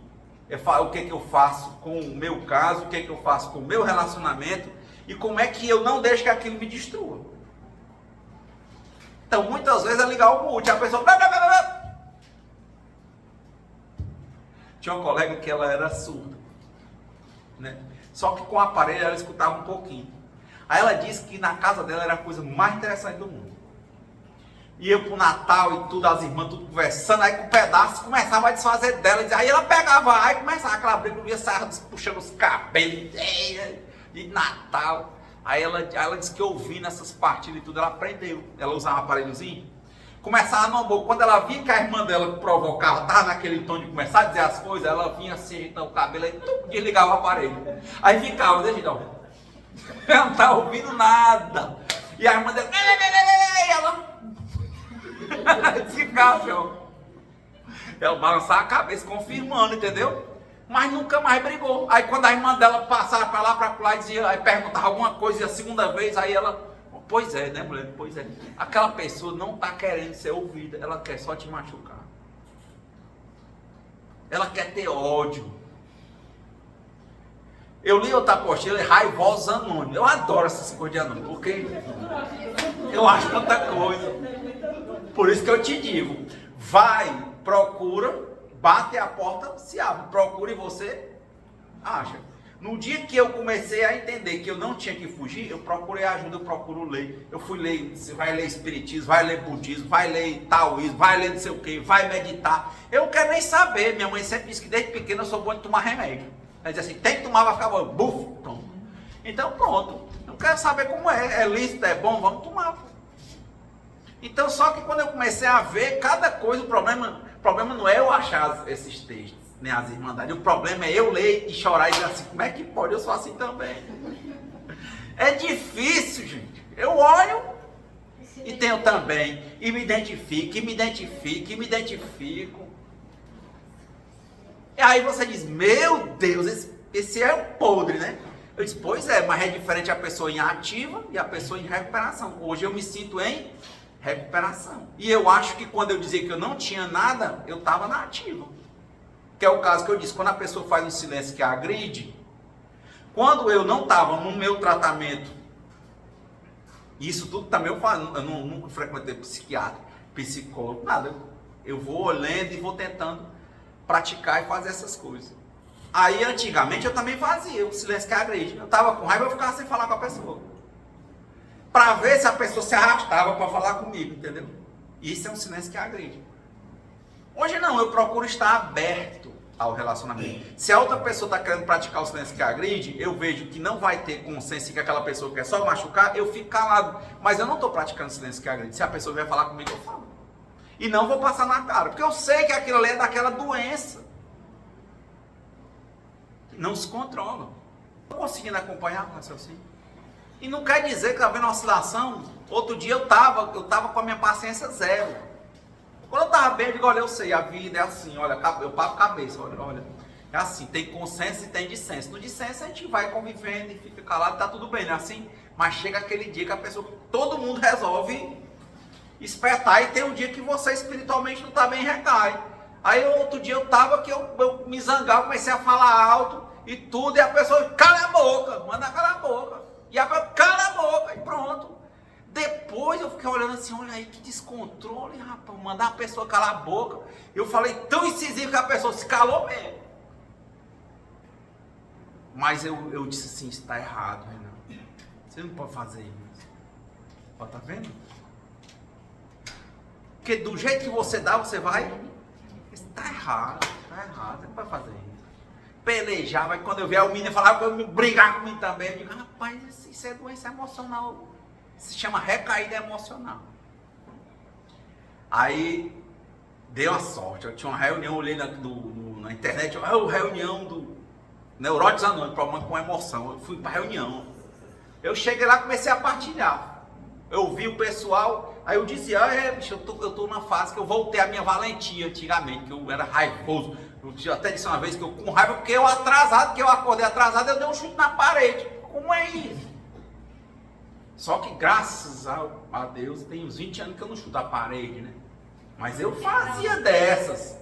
O que eu faço com o meu caso, o que eu faço com o meu relacionamento e como é que eu não deixo que aquilo me destrua. Então, muitas vezes é ligar o mute, a pessoa... Tinha uma colega que ela era surda, né? Só que com o aparelho ela escutava um pouquinho. Aí ela disse que na casa dela era a coisa mais interessante do mundo. Ia pro Natal e tudo, as irmãs tudo conversando, aí com pedaços começava a desfazer dela. Aí ela pegava, aí começava aquela briga, ia sair puxando os cabelos de Natal. Aí ela disse que ouvindo essas partidas e tudo, ela aprendeu. Ela usava um aparelhozinho, começava no amor. Quando ela via que a irmã dela provocava, estava naquele tom de começar a dizer as coisas, ela vinha assim, ajeitando o cabelo, aí desligava o aparelho. Aí ficava, deixa eu ver. Ela não estava ouvindo nada. E a irmã dela, ela... Ela balançava a cabeça, confirmando, entendeu? Mas nunca mais brigou. Aí quando a irmã dela passava para lá, para lá, dizia, aí perguntava alguma coisa, e a segunda vez, aí ela, pois é, né, mulher? Pois é. Aquela pessoa não está querendo ser ouvida, ela quer só te machucar. Ela quer ter ódio. Eu li outra apostila, Raivosos Anônimos. Eu adoro essas coisas de anônimos, porque eu acho tanta coisa. Por isso que eu te digo, vai, procura, bate a porta, se abre, procura e você acha. No dia que eu comecei a entender que eu não tinha que fugir, eu procurei ajuda, eu procuro ler. Eu fui ler, você vai ler espiritismo, vai ler budismo, vai ler taoísmo, vai ler não sei o que, vai meditar. Eu não quero nem saber, minha mãe sempre disse que desde pequeno eu sou bom de tomar remédio. Ela diz assim, tem que tomar, vai ficar bom, bufo, toma. Então pronto, não quero saber como é lícito, é bom, vamos tomar. Pô. Então só que quando eu comecei a ver cada coisa, o problema não é eu achar esses textos, nem as irmandades, o problema é eu ler e chorar e dizer assim, como é que pode, eu sou assim também. É difícil, gente, eu olho e tenho também, e me identifico, E aí você diz, meu Deus, esse é o podre, né? Eu disse, pois é, mas é diferente a pessoa em ativa e a pessoa em recuperação. Hoje eu me sinto em recuperação. E eu acho que quando eu dizia que eu não tinha nada, eu estava na ativa. Que é o caso que eu disse, quando a pessoa faz um silêncio que agride, quando eu não estava no meu tratamento, isso tudo também eu falo, eu nunca frequentei psiquiatra, psicólogo, nada. Eu vou olhando e vou tentando praticar e fazer essas coisas. Aí antigamente eu também fazia o silêncio que agride. Eu estava com raiva, eu ficava sem falar com a pessoa. Para ver se a pessoa se arrastava para falar comigo, entendeu? Isso é um silêncio que agride. Hoje não, eu procuro estar aberto ao relacionamento. Se a outra pessoa está querendo praticar o silêncio que agride, eu vejo que não vai ter consenso que aquela pessoa quer só machucar, eu fico calado. Mas eu não estou praticando silêncio que agride. Se a pessoa vier falar comigo, eu falo. E não vou passar na cara, porque eu sei que aquilo ali é daquela doença. Não se controla. Estou conseguindo acompanhar o raciocínio. E não quer dizer que está vendo uma oscilação. Outro dia eu estava com a minha paciência zero. Quando eu estava bem, eu digo, olha, eu sei, a vida é assim, olha, eu pago cabeça, olha, é assim, tem consenso e tem dissenso. No dissenso a gente vai convivendo e fica calado, tá tudo bem, não é assim? Mas chega aquele dia que a pessoa, todo mundo resolve espetar e tem um dia que você espiritualmente não está bem e recai. Aí outro dia eu estava que eu me zangava, comecei a falar alto e tudo, e a pessoa, cala a boca, manda calar a boca. E a pessoa, cala a boca, e pronto. Depois eu fiquei olhando assim, olha aí que descontrole, rapaz, mandar a pessoa calar a boca. Eu falei tão incisivo que a pessoa se calou mesmo. Mas eu disse assim, está errado, Renan. Você não pode fazer isso. Ó, tá vendo? Porque do jeito que você dá, você vai... Está errado, você não pode fazer isso. Pelejar, mas quando eu vi o menino falar que eu me brigar comigo também, eu digo, rapaz, isso é doença emocional. Se chama recaída emocional. Aí, deu uma sorte. Eu tinha uma reunião, eu olhei na internet, reunião do Neuróticos Anônimos, problema com emoção. Eu fui para a reunião. Eu cheguei lá e comecei a partilhar. Eu vi o pessoal, aí eu dizia, bicho, eu tô numa fase que eu voltei à minha valentia antigamente, que eu era raivoso. Eu até disse uma vez que eu com raiva, porque eu acordei atrasado, eu dei um chute na parede. Como é isso? Só que graças a Deus, tem uns 20 anos que eu não chuto a parede, né? Mas eu fazia dessas.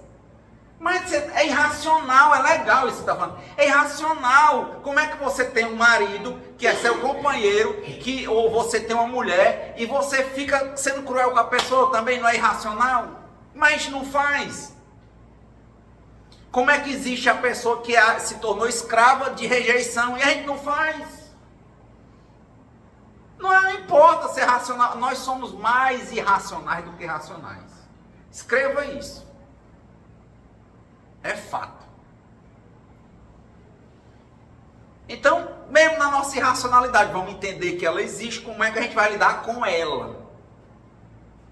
Mas é irracional, é legal isso que você está falando. É irracional. Como é que você tem um marido que é seu companheiro, ou você tem uma mulher, e você fica sendo cruel com a pessoa também, não é irracional? Mas a gente não faz. Como é que existe a pessoa que se tornou escrava de rejeição e a gente não faz? Não importa ser racional, nós somos mais irracionais do que racionais. Escreva isso. É fato. Então, mesmo na nossa irracionalidade, vamos entender que ela existe, como é que a gente vai lidar com ela.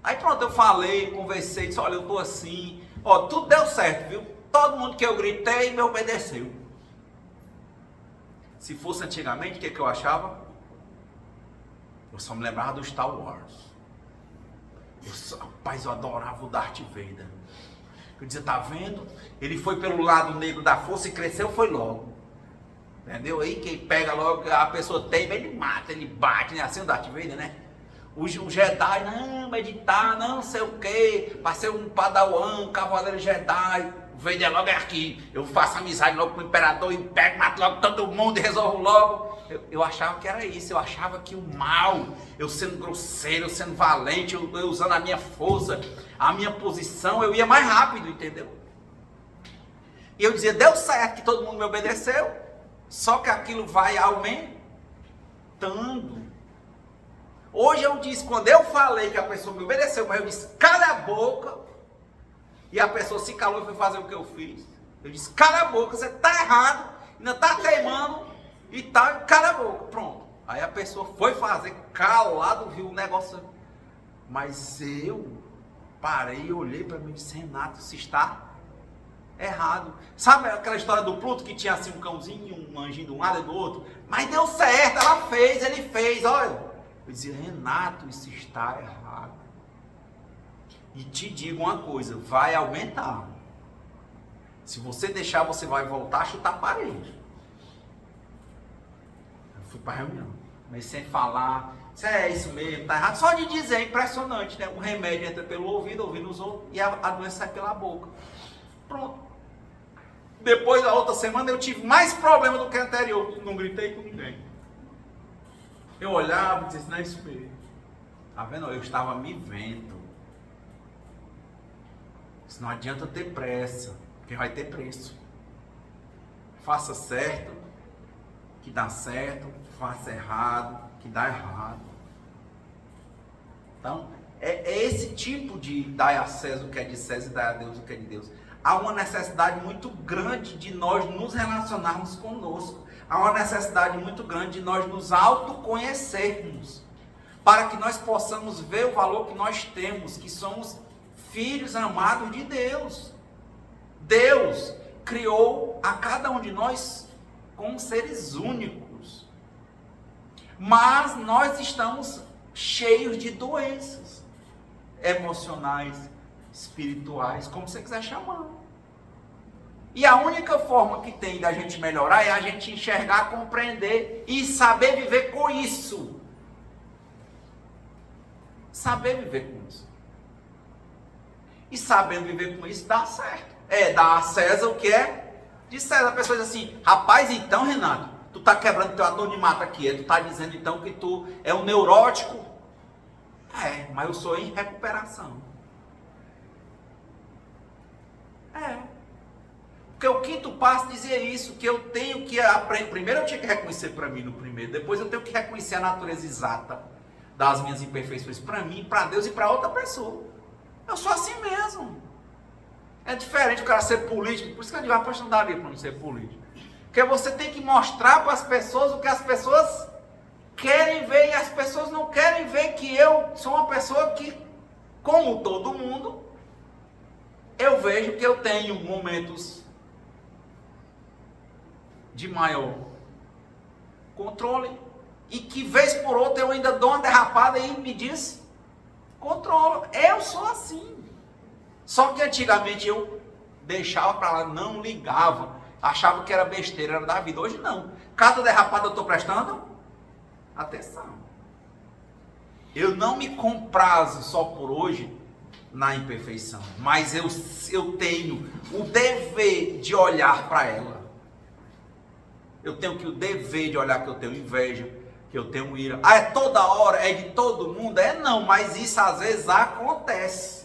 Aí pronto, eu falei, conversei, disse, olha, eu tô assim, ó, tudo deu certo, viu? Todo mundo que eu gritei me obedeceu. Se fosse antigamente, o que eu achava? Eu só me lembrava do Star Wars. Rapaz, eu adorava o Darth Vader. Eu dizia, tá vendo? Ele foi pelo lado negro da força e cresceu, foi logo. Entendeu? Aí quem pega logo, a pessoa tem, ele mata, ele bate, né? Assim o Darth Vader, né? O Jedi, não, meditar, não sei o quê. Para ser um padawan, um cavaleiro Jedi. O Vader logo é aqui. Eu faço amizade logo com o imperador e pego, mato logo todo mundo e resolvo logo. Eu achava que era isso, eu achava que o mal, eu sendo grosseiro, eu sendo valente, eu usando a minha força, a minha posição, eu ia mais rápido, entendeu? E eu dizia, deu certo que todo mundo me obedeceu, só que aquilo vai aumentando. Hoje eu disse, quando eu falei que a pessoa me obedeceu, mas eu disse, cala a boca, e a pessoa se calou e foi fazer o que eu fiz. Eu disse, cala a boca, você está errado, ainda está teimando, e tal, cala a boca, pronto. Aí a pessoa foi fazer, calado, viu o negócio. Mas eu parei, olhei para mim e disse, Renato, isso está errado. Sabe aquela história do Pluto que tinha assim um cãozinho, um anjinho de um lado e do outro? Mas deu certo, ela fez, ele fez, olha. Eu dizia, Renato, isso está errado. E te digo uma coisa, vai aumentar. Se você deixar, você vai voltar a chutar a parede. Eu fui para a reunião, comecei a falar, é isso mesmo, tá errado. Só de dizer, é impressionante, né? O remédio entra pelo ouvido, ouvindo os outros, e a doença sai pela boca. Pronto. Depois, da outra semana, eu tive mais problema do que a anterior. Não gritei com ninguém. Eu olhava e disse, não é isso mesmo. Tá vendo? Eu estava me vendo. Isso não adianta ter pressa, porque vai ter preço. Faça certo, que dá certo. Faça errado, que dá errado. Então, é esse tipo de dar a César o que é de César e dar a Deus o que é de Deus. Há uma necessidade muito grande de nós nos relacionarmos conosco. Há uma necessidade muito grande de nós nos autoconhecermos. Para que nós possamos ver o valor que nós temos, que somos filhos amados de Deus. Deus criou a cada um de nós como seres únicos. Mas nós estamos cheios de doenças emocionais, espirituais, como você quiser chamar. E a única forma que tem da gente melhorar é a gente enxergar, compreender e saber viver com isso. Saber viver com isso. E sabendo viver com isso, dá certo. Dá a César o que é de César. A pessoa diz assim, rapaz, então, Renato, tu tá quebrando teu anonimato aqui. Tu tá dizendo então que tu é um neurótico? Mas eu sou em recuperação. Porque o quinto passo dizia isso, que eu tenho que aprender. Primeiro eu tinha que reconhecer para mim no primeiro, depois eu tenho que reconhecer a natureza exata das minhas imperfeições para mim, para Deus e para outra pessoa. Eu sou assim mesmo. É diferente o cara ser político, por isso que eu digo, rapaz, não daria para não ser político. Porque você tem que mostrar para as pessoas o que as pessoas querem ver, e as pessoas não querem ver que eu sou uma pessoa que, como todo mundo, eu vejo que eu tenho momentos de maior controle e que vez por outra eu ainda dou uma derrapada e me descontrolo. Eu sou assim. Só que antigamente eu deixava para lá, não ligava, achava que era besteira, era da vida. Hoje não. Cada derrapada eu estou prestando atenção. Eu não me comprazo só por hoje na imperfeição, mas eu tenho o dever de olhar para ela. Eu tenho o dever de olhar que eu tenho inveja, que eu tenho ira. É toda hora, é de todo mundo? Não, mas isso às vezes acontece.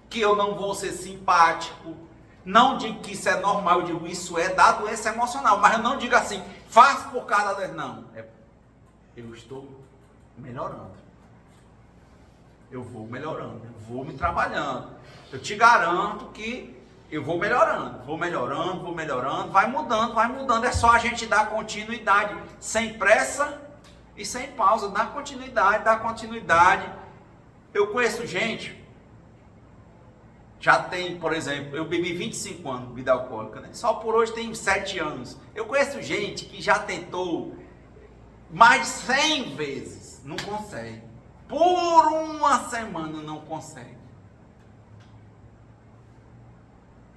Que eu não vou ser simpático. Não digo que isso é normal, eu digo isso é da doença emocional. Mas eu não digo assim, faz por causa da doença. Não, eu estou melhorando. Eu vou melhorando, eu vou me trabalhando. Eu te garanto que eu vou melhorando, vai mudando. É só a gente dar continuidade, sem pressa e sem pausa. Dá continuidade. Eu conheço gente, já tem, por exemplo, eu bebi 25 anos de bebida alcoólica, né? Só por hoje tem 7 anos. Eu conheço gente que já tentou mais de 100 vezes, não consegue. Por uma semana não consegue.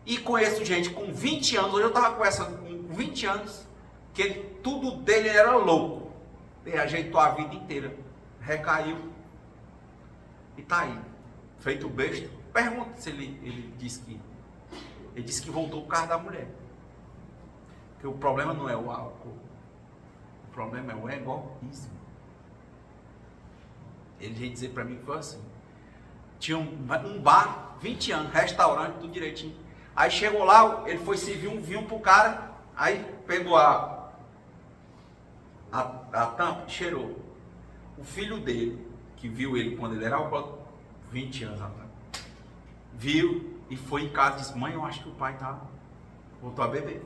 E conheço gente com 20 anos, hoje eu estava conversando com 20 anos, que tudo dele era louco. Ele ajeitou a vida inteira, recaiu e está aí, feito besta. Pergunta se ele disse que voltou por causa da mulher. Porque o problema não é o álcool, o problema é o egoísmo. Ele veio dizer para mim que foi assim. Tinha um bar, 20 anos, restaurante, tudo direitinho. Aí chegou lá, ele foi servir um vinho pro cara, aí pegou a tampa e cheirou. O filho dele, que viu ele quando ele era alcoólatra, 20 anos atrás, viu e foi em casa e disse, mãe, eu acho que o pai voltou a beber.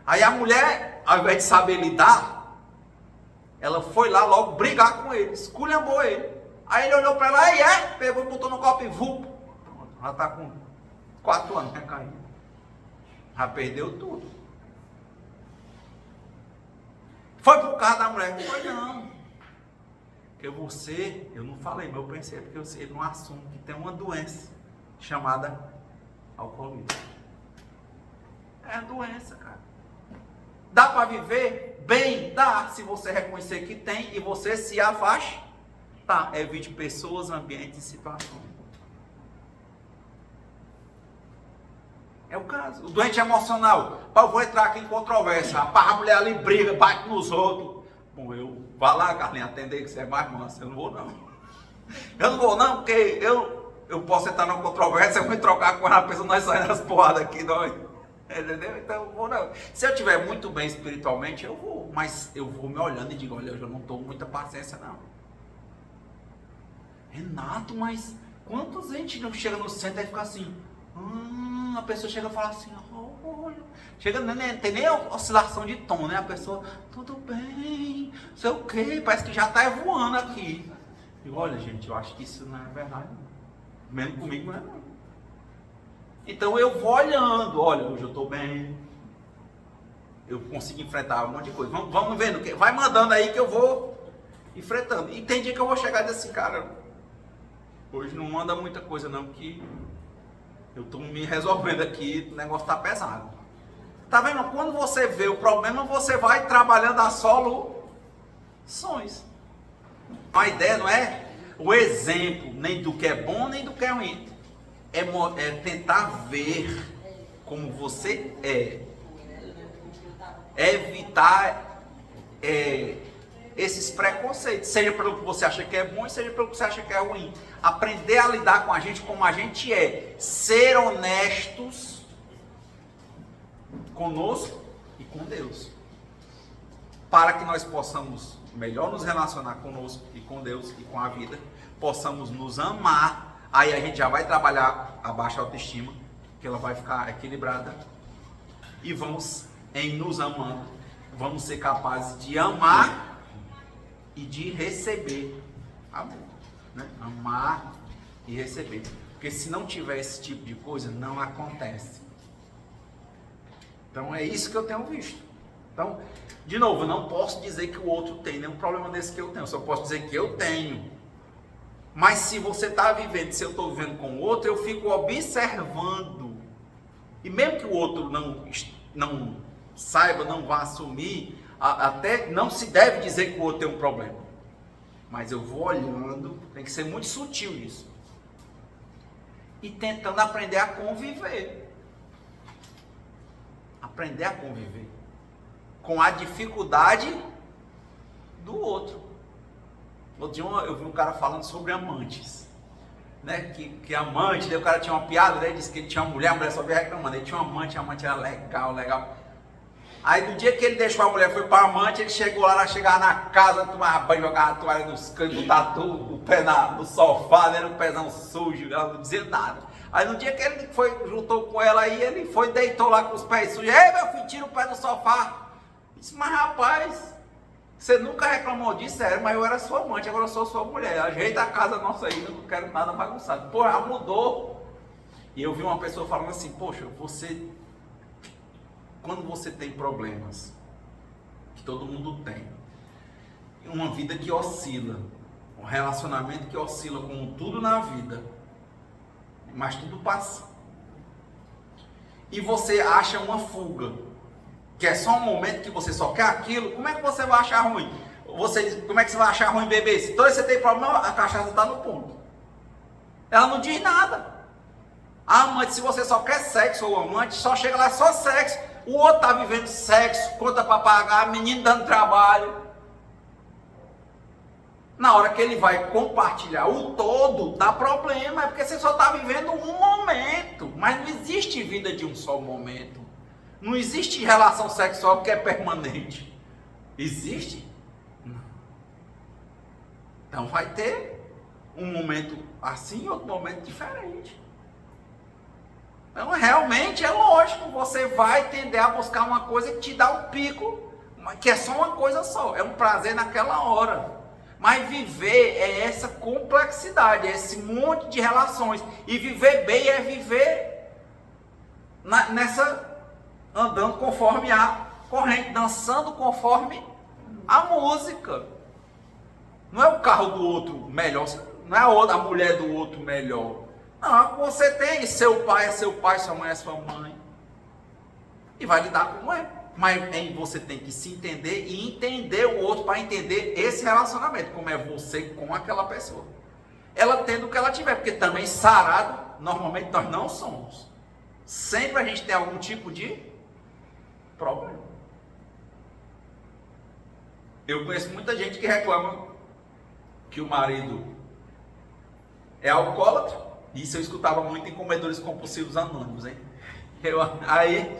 Aí a mulher, ao invés de saber lidar, ela foi lá logo brigar com ele, esculhambou ele. Aí ele olhou para ela, pegou, botou no copo e vulpo. Ela está com 4 anos, recaindo. Já perdeu tudo. Foi por causa da mulher? Foi não. Porque você, eu não falei, mas eu pensei, porque ele não assume que tem uma doença chamada alcoolismo. É a doença, cara. Dá para viver bem? Dá, se você reconhecer que tem e você se afasta. Tá, evite pessoas, ambientes e situações. É o caso. O doente emocional. Eu vou entrar aqui em controvérsia. A mulher ali briga, bate nos outros. Bom, eu vá lá, Carlinhos, atender que você é mais manso. Eu não vou não. Eu não vou não, porque eu posso entrar numa controvérsia, eu vou trocar com ela, a pessoa nós saímos nas porradas aqui, nós. Entendeu? Então eu vou não. Se eu estiver muito bem espiritualmente, eu vou. Mas eu vou me olhando e digo, olha, eu já não estou com muita paciência não. Renato, mas quantos gente não chega no centro e fica assim? A pessoa chega e fala assim, olha. Chega, não tem nem oscilação de tom, né? A pessoa, tudo bem, não sei o quê, parece que já está voando aqui. Digo, olha gente, eu acho que isso não é verdade. Mesmo comigo não é não. Então eu vou olhando, olha, hoje eu estou bem. Eu consigo enfrentar um monte de coisa. Vamos vendo, vai mandando aí que eu vou enfrentando. E tem dia que eu vou chegar e dizer assim, cara, hoje não manda muita coisa não, porque eu estou me resolvendo aqui, o negócio está pesado. Tá vendo? Quando você vê o problema, você vai trabalhando as soluções. A ideia não é o exemplo, nem do que é bom, nem do que é ruim. É tentar ver como você é. Evitar esses preconceitos, seja pelo que você acha que é bom, seja pelo que você acha que é ruim. Aprender a lidar com a gente como a gente é. Ser honestos conosco e com Deus. Para que nós possamos melhor nos relacionar conosco e com Deus e com a vida. Possamos nos amar. Aí a gente já vai trabalhar a baixa autoestima, que ela vai ficar equilibrada. E vamos, em nos amando, vamos ser capazes de amar e de receber amor, né? Amar e receber, porque se não tiver esse tipo de coisa, não acontece. Então é isso que eu tenho visto. Então, de novo, eu não posso dizer que o outro tem nenhum problema desse que eu tenho, eu só posso dizer que eu tenho. Mas se você está vivendo, se eu estou vivendo com o outro, eu fico observando, e mesmo que o outro não saiba, não vá assumir, até não se deve dizer que o outro tem um problema, mas eu vou olhando, tem que ser muito sutil isso, e tentando aprender a conviver com a dificuldade do outro. Outro dia eu vi um cara falando sobre amantes, né? Que amante, daí o cara tinha uma piada, né? Disse que ele tinha uma mulher, a mulher só veio reclamando, ele tinha uma amante, a amante era legal. Aí do dia que ele deixou a mulher, foi para amante, ele chegou lá, chegava na casa, tomava banho, jogava a toalha nos cantos, botava o pé no sofá, né? Era um pezão sujo, ela não dizia nada. Aí no dia que ele juntou com ela, aí ele foi, deitou lá com os pés sujos, ei meu filho, tira o pé do sofá. Disse, mas rapaz, você nunca reclamou disso, sério, mas eu era sua amante, agora eu sou sua mulher. Ajeita a casa nossa aí, eu não quero nada bagunçado. Pô, já mudou. E eu vi uma pessoa falando assim, poxa, quando você tem problemas, que todo mundo tem, uma vida que oscila, um relacionamento que oscila como tudo na vida, mas tudo passa. E você acha uma fuga, que é só um momento que você só quer aquilo, como é que você vai achar ruim? Como é que você vai achar ruim beber? Se toda vez que você tem problema, a cachaça está no ponto. Ela não diz nada. A amante, se você só quer sexo, ou amante, só chega lá, só sexo. O outro está vivendo sexo, conta para pagar, menino dando trabalho. Na hora que ele vai compartilhar o todo, dá problema, é porque você só está vivendo um momento. Mas não existe vida de um só momento. Não existe relação sexual que é permanente. Existe? Não. Então vai ter um momento assim e outro momento diferente. Então, realmente é lógico, você vai tender a buscar uma coisa que te dá um pico, que é só uma coisa só, é um prazer naquela hora. Mas viver é essa complexidade, é esse monte de relações. E viver bem é viver andando conforme a corrente, dançando conforme a música. Não é o carro do outro melhor, não é a mulher do outro melhor. Não, você tem, seu pai é seu pai, sua mãe é sua mãe. E vai lidar como é. Mas você tem que se entender e entender o outro para entender esse relacionamento, como é você com aquela pessoa. Ela tendo o que ela tiver, porque também sarado, normalmente nós não somos. Sempre a gente tem algum tipo de problema. Eu conheço muita gente que reclama que o marido é alcoólatra. Isso eu escutava muito em comedores compulsivos anônimos, hein? Aí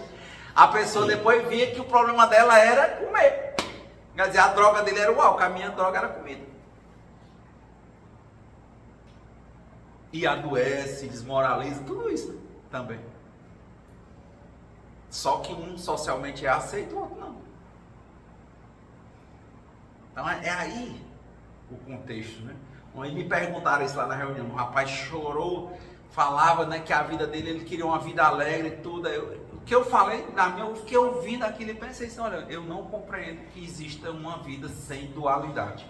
a pessoa depois via que o problema dela era comer. Quer dizer, a droga dele era o álcool, a minha droga era comida. E adoece, desmoraliza, tudo isso também. Só que um socialmente é aceito, o outro não. Então é aí o contexto, né? Quando me perguntaram isso lá na reunião, o rapaz chorou, falava, né, que a vida dele, ele queria uma vida alegre e tudo. O que eu falei, eu fiquei ouvindo aquilo e pensei assim, olha, eu não compreendo que exista uma vida sem dualidade.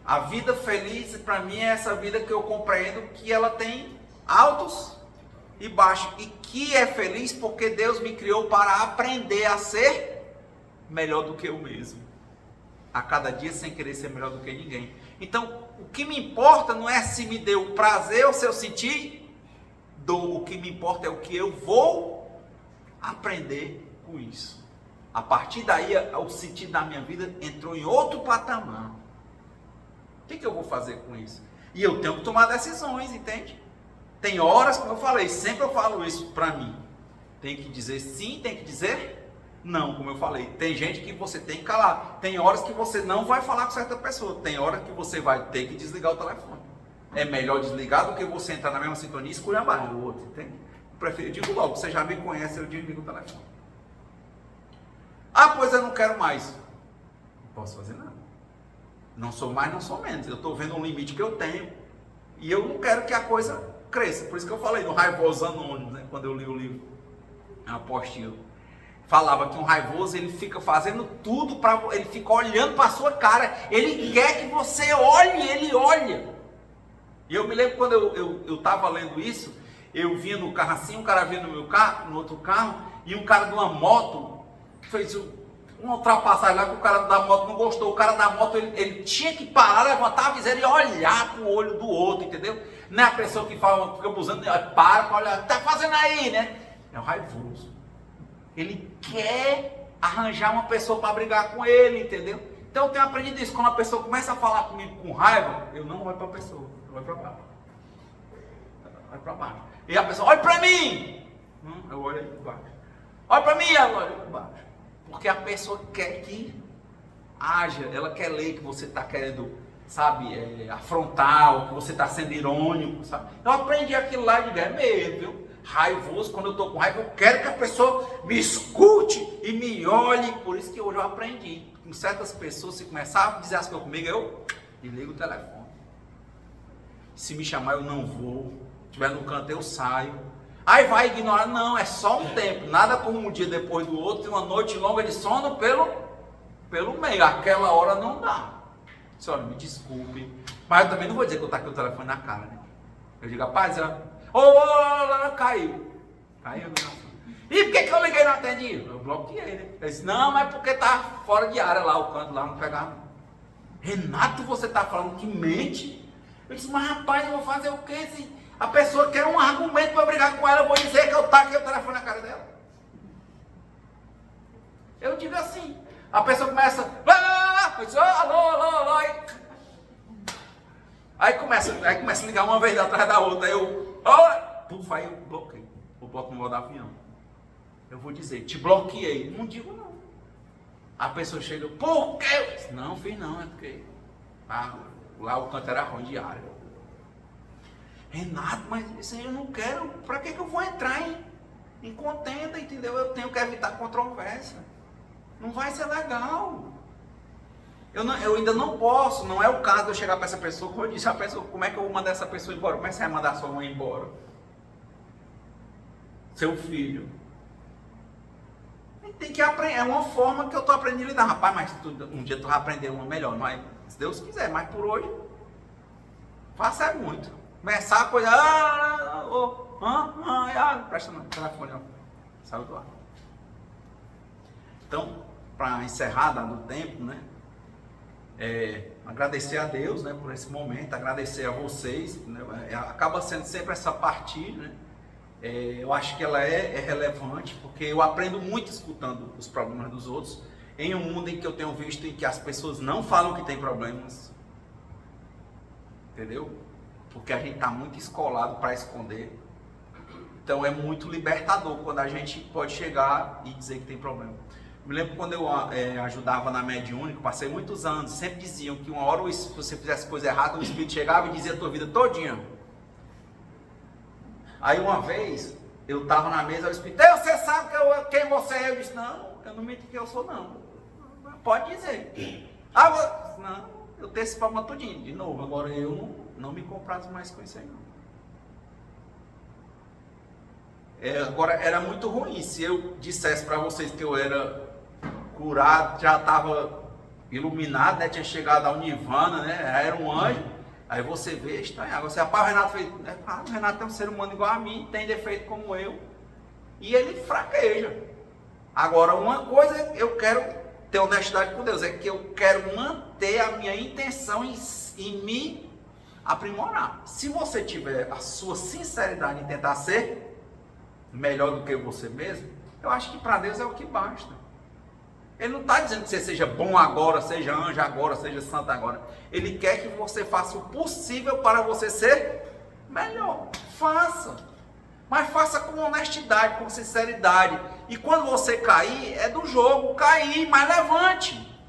A vida feliz, para mim, é essa vida que eu compreendo que ela tem altos e baixos. E que é feliz porque Deus me criou para aprender a ser melhor do que eu mesmo. A cada dia sem querer ser melhor do que ninguém. Então, o que me importa não é se me deu prazer ou se eu senti dor. O que me importa é o que eu vou aprender com isso. A partir daí, o sentido da minha vida entrou em outro patamar. O que eu vou fazer com isso? E eu tenho que tomar decisões, entende? Tem horas, como eu falei, sempre eu falo isso para mim. Tem que dizer sim, tem que dizer não, como eu falei. Tem gente que você tem que calar. Tem horas que você não vai falar com certa pessoa. Tem horas que você vai ter que desligar o telefone. É melhor desligar do que você entrar na mesma sintonia e esculhambar o outro, entende? Eu digo logo, você já me conhece, eu desligo o telefone. Ah, pois eu não quero mais. Não posso fazer nada. Não sou mais, não sou menos. Eu estou vendo um limite que eu tenho. E eu não quero que a coisa cresça. Por isso que eu falei no Raivoso Anônimo, né? Quando eu li o livro, a apostila. Falava que um raivoso, ele fica fazendo tudo, ele fica olhando para a sua cara. Ele quer que você olhe, ele olha. E eu me lembro quando eu estava lendo isso, eu vinha no carro assim, um cara vinha no meu carro, no outro carro, e um cara de uma moto fez uma ultrapassagem lá que o cara da moto não gostou. O cara da moto, ele tinha que parar, levantar a viseira e olhar para o olho do outro, entendeu? Não é a pessoa que fala, fica abusando, para olhar, o que tá fazendo aí, né? É o raivoso. Ele quer arranjar uma pessoa para brigar com ele, entendeu? Então eu tenho aprendido isso. Quando a pessoa começa a falar comigo com raiva, eu não olho para a pessoa, eu olho para baixo. Olho para baixo. E a pessoa, olha para mim! Eu olho aí para baixo. Olha para mim, eu olho para baixo. Porque a pessoa quer que haja, ela quer ler que você está querendo, sabe, afrontar, ou que você está sendo irônico, sabe? Eu aprendi aquilo lá de é medo, viu? Raivoso, quando eu estou com raiva, eu quero que a pessoa me escute e me olhe. Por isso que hoje eu aprendi. Com certas pessoas, se começar a dizer as coisas comigo, eu desligo o telefone. Se me chamar, eu não vou. Se estiver no canto, eu saio. Aí vai ignorar, não, é só um tempo. Nada como um dia depois do outro e uma noite longa de sono pelo meio. Aquela hora não dá. Disse, olha, me desculpe. Mas eu também não vou dizer que eu taquei o telefone na cara, né? Eu digo, rapaz, caiu. Caiu. E por que eu liguei e não atendi? Eu bloqueei, né? Ele disse, não, mas porque tá fora de área lá, o canto lá não pegava. Renato, você tá falando que mente? Eu disse, mas rapaz, eu vou fazer o quê? Se a pessoa quer um argumento para brigar com ela, eu vou dizer que eu taquei o telefone na cara dela. Eu digo assim, a pessoa começa, eu disse, alô. Aí começa a ligar uma vez atrás da outra, aí eu bloqueio. Eu boto no modo avião. Eu vou dizer, te bloqueei. Não digo não. A pessoa chega, por quê? Eu disse, não, fiz não, é porque lá o canto era ruim de área. Renato, mas isso aí eu não quero. Para que eu vou entrar em contenda, entendeu? Eu tenho que evitar controvérsia. Não vai ser legal. Eu ainda não posso, não é o caso de eu chegar para essa pessoa, como eu disse, a pessoa, como é que eu vou mandar essa pessoa embora? Como é que você vai mandar sua mãe embora? Seu filho. Tem que aprender, é uma forma que eu estou aprendendo a lidar. Rapaz, mas um dia tu vai aprender uma melhor, mas se Deus quiser, mas por hoje, faça muito. Começar a coisa, presta não, telefone, ó, saiu do ar. Então, para encerrar, dado o tempo, né? Agradecer a Deus, né, por esse momento, agradecer a vocês, né, acaba sendo sempre essa partilha, né? Eu acho que ela é relevante, porque eu aprendo muito escutando os problemas dos outros, em um mundo em que eu tenho visto em que as pessoas não falam que tem problemas, entendeu? Porque a gente está muito escolado para esconder. Então é muito libertador quando a gente pode chegar e dizer que tem problema. Me lembro quando eu ajudava na mediúnica, passei muitos anos, sempre diziam que uma hora se você fizesse coisa errada, o espírito chegava e dizia a tua vida todinha. Aí uma vez, eu estava na mesa, o espírito, você sabe quem você é? Eu disse, não, eu não minto que eu sou não. Pode dizer. Não, eu tenho esse problema todinho, de novo, agora eu não me comprazo mais com isso aí não. Agora, era muito ruim, se eu dissesse para vocês que eu era curado, já estava iluminado, né? Tinha chegado ao Nirvana, né? Era um anjo. Aí você vê, estranho. Agora você, o Renato fez, o Renato é um ser humano igual a mim, tem defeito como eu, e ele fraqueja. Agora, uma coisa eu quero ter honestidade com Deus, é que eu quero manter a minha intenção em me aprimorar. Se você tiver a sua sinceridade em tentar ser melhor do que você mesmo, eu acho que para Deus é o que basta. Ele não está dizendo que você seja bom agora, seja anjo agora, seja santo agora. Ele quer que você faça o possível para você ser melhor. Faça. Mas faça com honestidade, com sinceridade. E quando você cair, é do jogo cair, mas levante.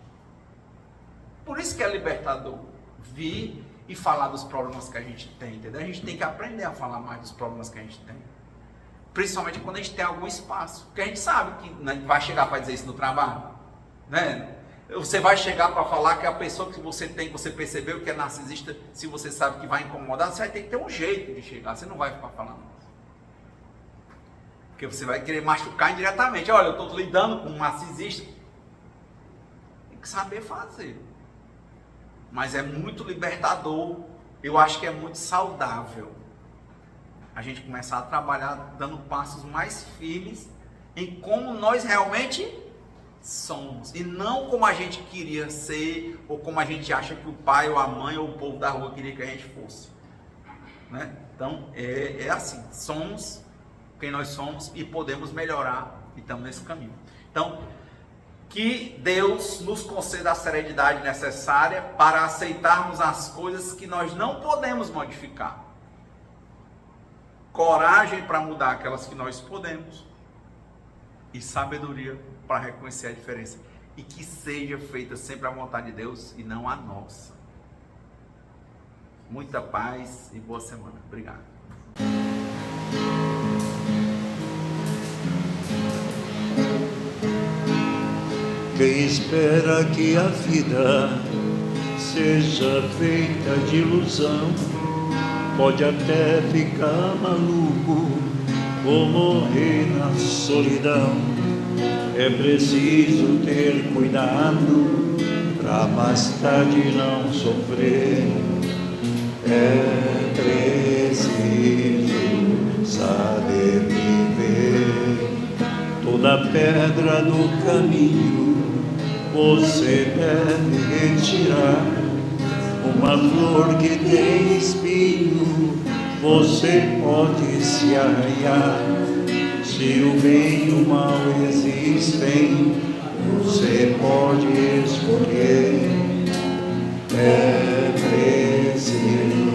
Por isso que é libertador vir e falar dos problemas que a gente tem, entendeu? A gente tem que aprender a falar mais dos problemas que a gente tem. Principalmente quando a gente tem algum espaço. Porque a gente sabe que não vai chegar para dizer isso no trabalho. Né? Você vai chegar para falar que a pessoa que você tem, que você percebeu que é narcisista, se você sabe que vai incomodar, você vai ter que ter um jeito de chegar. Você não vai ficar falando. Porque você vai querer machucar indiretamente. Olha, eu estou lidando com um narcisista. Tem que saber fazer. Mas é muito libertador. Eu acho que é muito saudável a gente começar a trabalhar dando passos mais firmes em como nós realmente somos, e não como a gente queria ser, ou como a gente acha que o pai, ou a mãe, ou o povo da rua queria que a gente fosse, né? Então, é assim, somos quem nós somos e podemos melhorar, e estamos nesse caminho. Então, que Deus nos conceda a serenidade necessária para aceitarmos as coisas que nós não podemos modificar, coragem para mudar aquelas que nós podemos, e sabedoria para reconhecer a diferença, e que seja feita sempre a vontade de Deus e não a nossa. Muita paz e boa semana. Obrigado. Quem espera que a vida seja feita de ilusão pode até ficar maluco ou morrer na solidão. É preciso ter cuidado pra mais tarde não sofrer. É preciso saber viver. Toda pedra do caminho você deve retirar. Uma flor que tem espinho você pode se arranhar. Se o bem e o mal existem, você pode escolher. É preciso